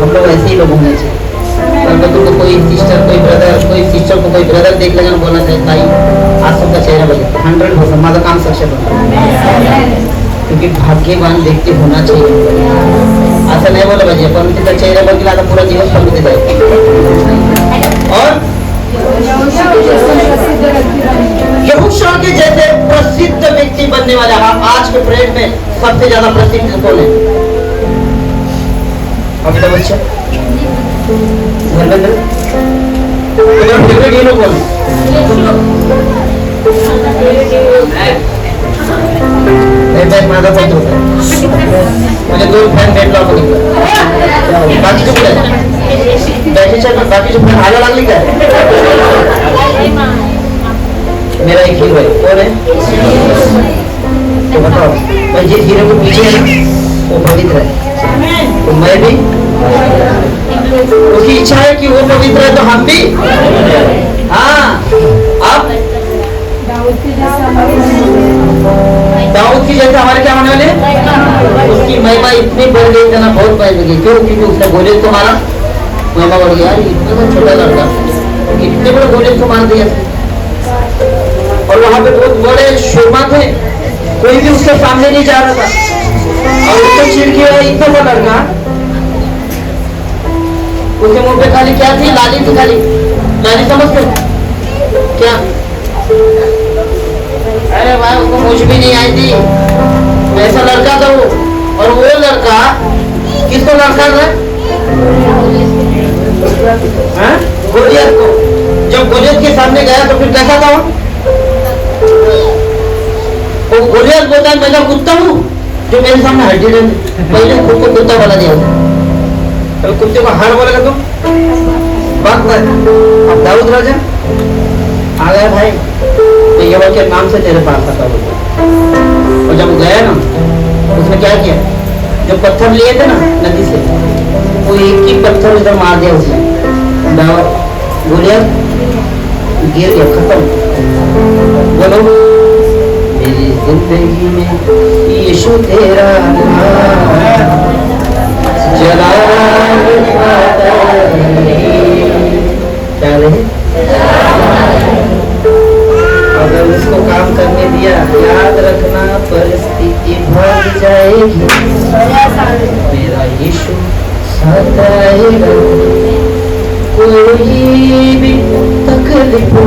हम लोग ऐसे ही लोग होने चाहिए। अगर तुमको कोई सिस्टर को कोई ब्रदर देख लेगा बोलना चाहिए, भाई आज सबका चेहरा बघितला 100% माझं काम सक्सेस होतं। क्योंकि भाग्यवान व्यक्ति होना चाहिए। ऐसा नहीं बोला पाहिजे, पण तिचा चेहरा बघितला आता पूरा दिवस पलटी जाएगा। और यहोशू के जैसे प्रसिद्ध व्यक्ति बनने वाला आज के पीरियड में सबसे ज्यादा प्रसिद्ध कौन है? अमिताभ बच्चन, धर्मेंद्र, तुम्हारा फेवरेट हीरो कौन है? माझा बहुत होता है, मुझे 2 फैन भेट लाव बघितलं। बाकीचे कुठे आहेत? बाकीचे फॅन आला लागली काय? मेरा एक हीरो है, कौन है? तो बताओ, मैं जिस हीरो के पीछे है ना वो पवित्र है, तो मैं भी, उसकी इच्छा है कि वो पवित्र है तो हम भी। हाँ, अब दाऊद की जैसे हमारे क्या होने वाले? उसकी महिमा इतनी बढ़ गई ना, बहुत बढ़ गई। क्यों? क्योंकि उसने गोलियत को मारा, महिमा बढ़ गया। इतना छोटा लड़का कितने बड़े गोलियत को मार दिया। और वहां पे बहुत बड़े शोभा थे, कोई भी उसके सामने नहीं जा रहा था। और उसको चिड़ गया इतना बड़ा लड़का, उसके मुंह पे खाली क्या थी? लाली थी। खाली लाली समझते क्या? अरे भाई उसको मुझ भी नहीं आई थी, ऐसा लड़का था वो। और वो लड़का किसको लड़का था? गोलियत को। जब गोलियत के सामने गया तो फिर कैसा था वो? वो गोलियत बोलता है मैं क्या कुत्ता हूँ जो मेरे सामने हड्डी रहे, पहले खुद को कुत्ता बोला दिया था। तो कुत्ते को हार बोलेगा तो बात कर। अब दाऊद राजा आ गया भाई, तो यहोवा के नाम से तेरे पास आता होगा। और जब गया ना, उसने क्या किया, जो पत्थर लिए थे ना नदी से, वो एक ही पत्थर उधर मार दिया उसने, गोलियत गिर गया, खत्म। बोलो मेरी जिंदगी में यीशु तेरा जला क्या रहे, अगर उसको काम करने दिया, याद रखना परिस्थिति भाग जाएगी, मेरा यीशु साथ आएगा। कोई भी तकलीफ हो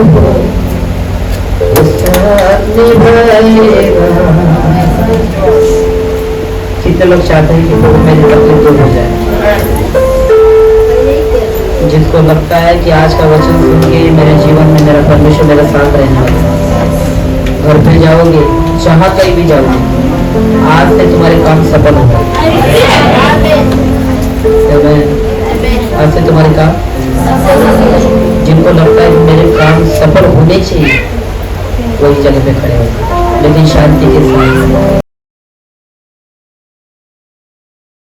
साथ निभाएगा। कितने लोग चाहते हैं कि मेरी तकलीफ दूर हो जाए? जिसको लगता है कि आज का वचन सुन के मेरे जीवन में मेरा परमेश्वर मेरा साथ रहने वाला, घर पे जाओगे, जहाँ कहीं भी जाओगे, आज से तुम्हारे काम सफल होगा। आज से तुम्हारे काम, जिनको लगता है कि मेरे काम सफल होने चाहिए, वही जगह पे खड़े हो, लेकिन शांति के साथ।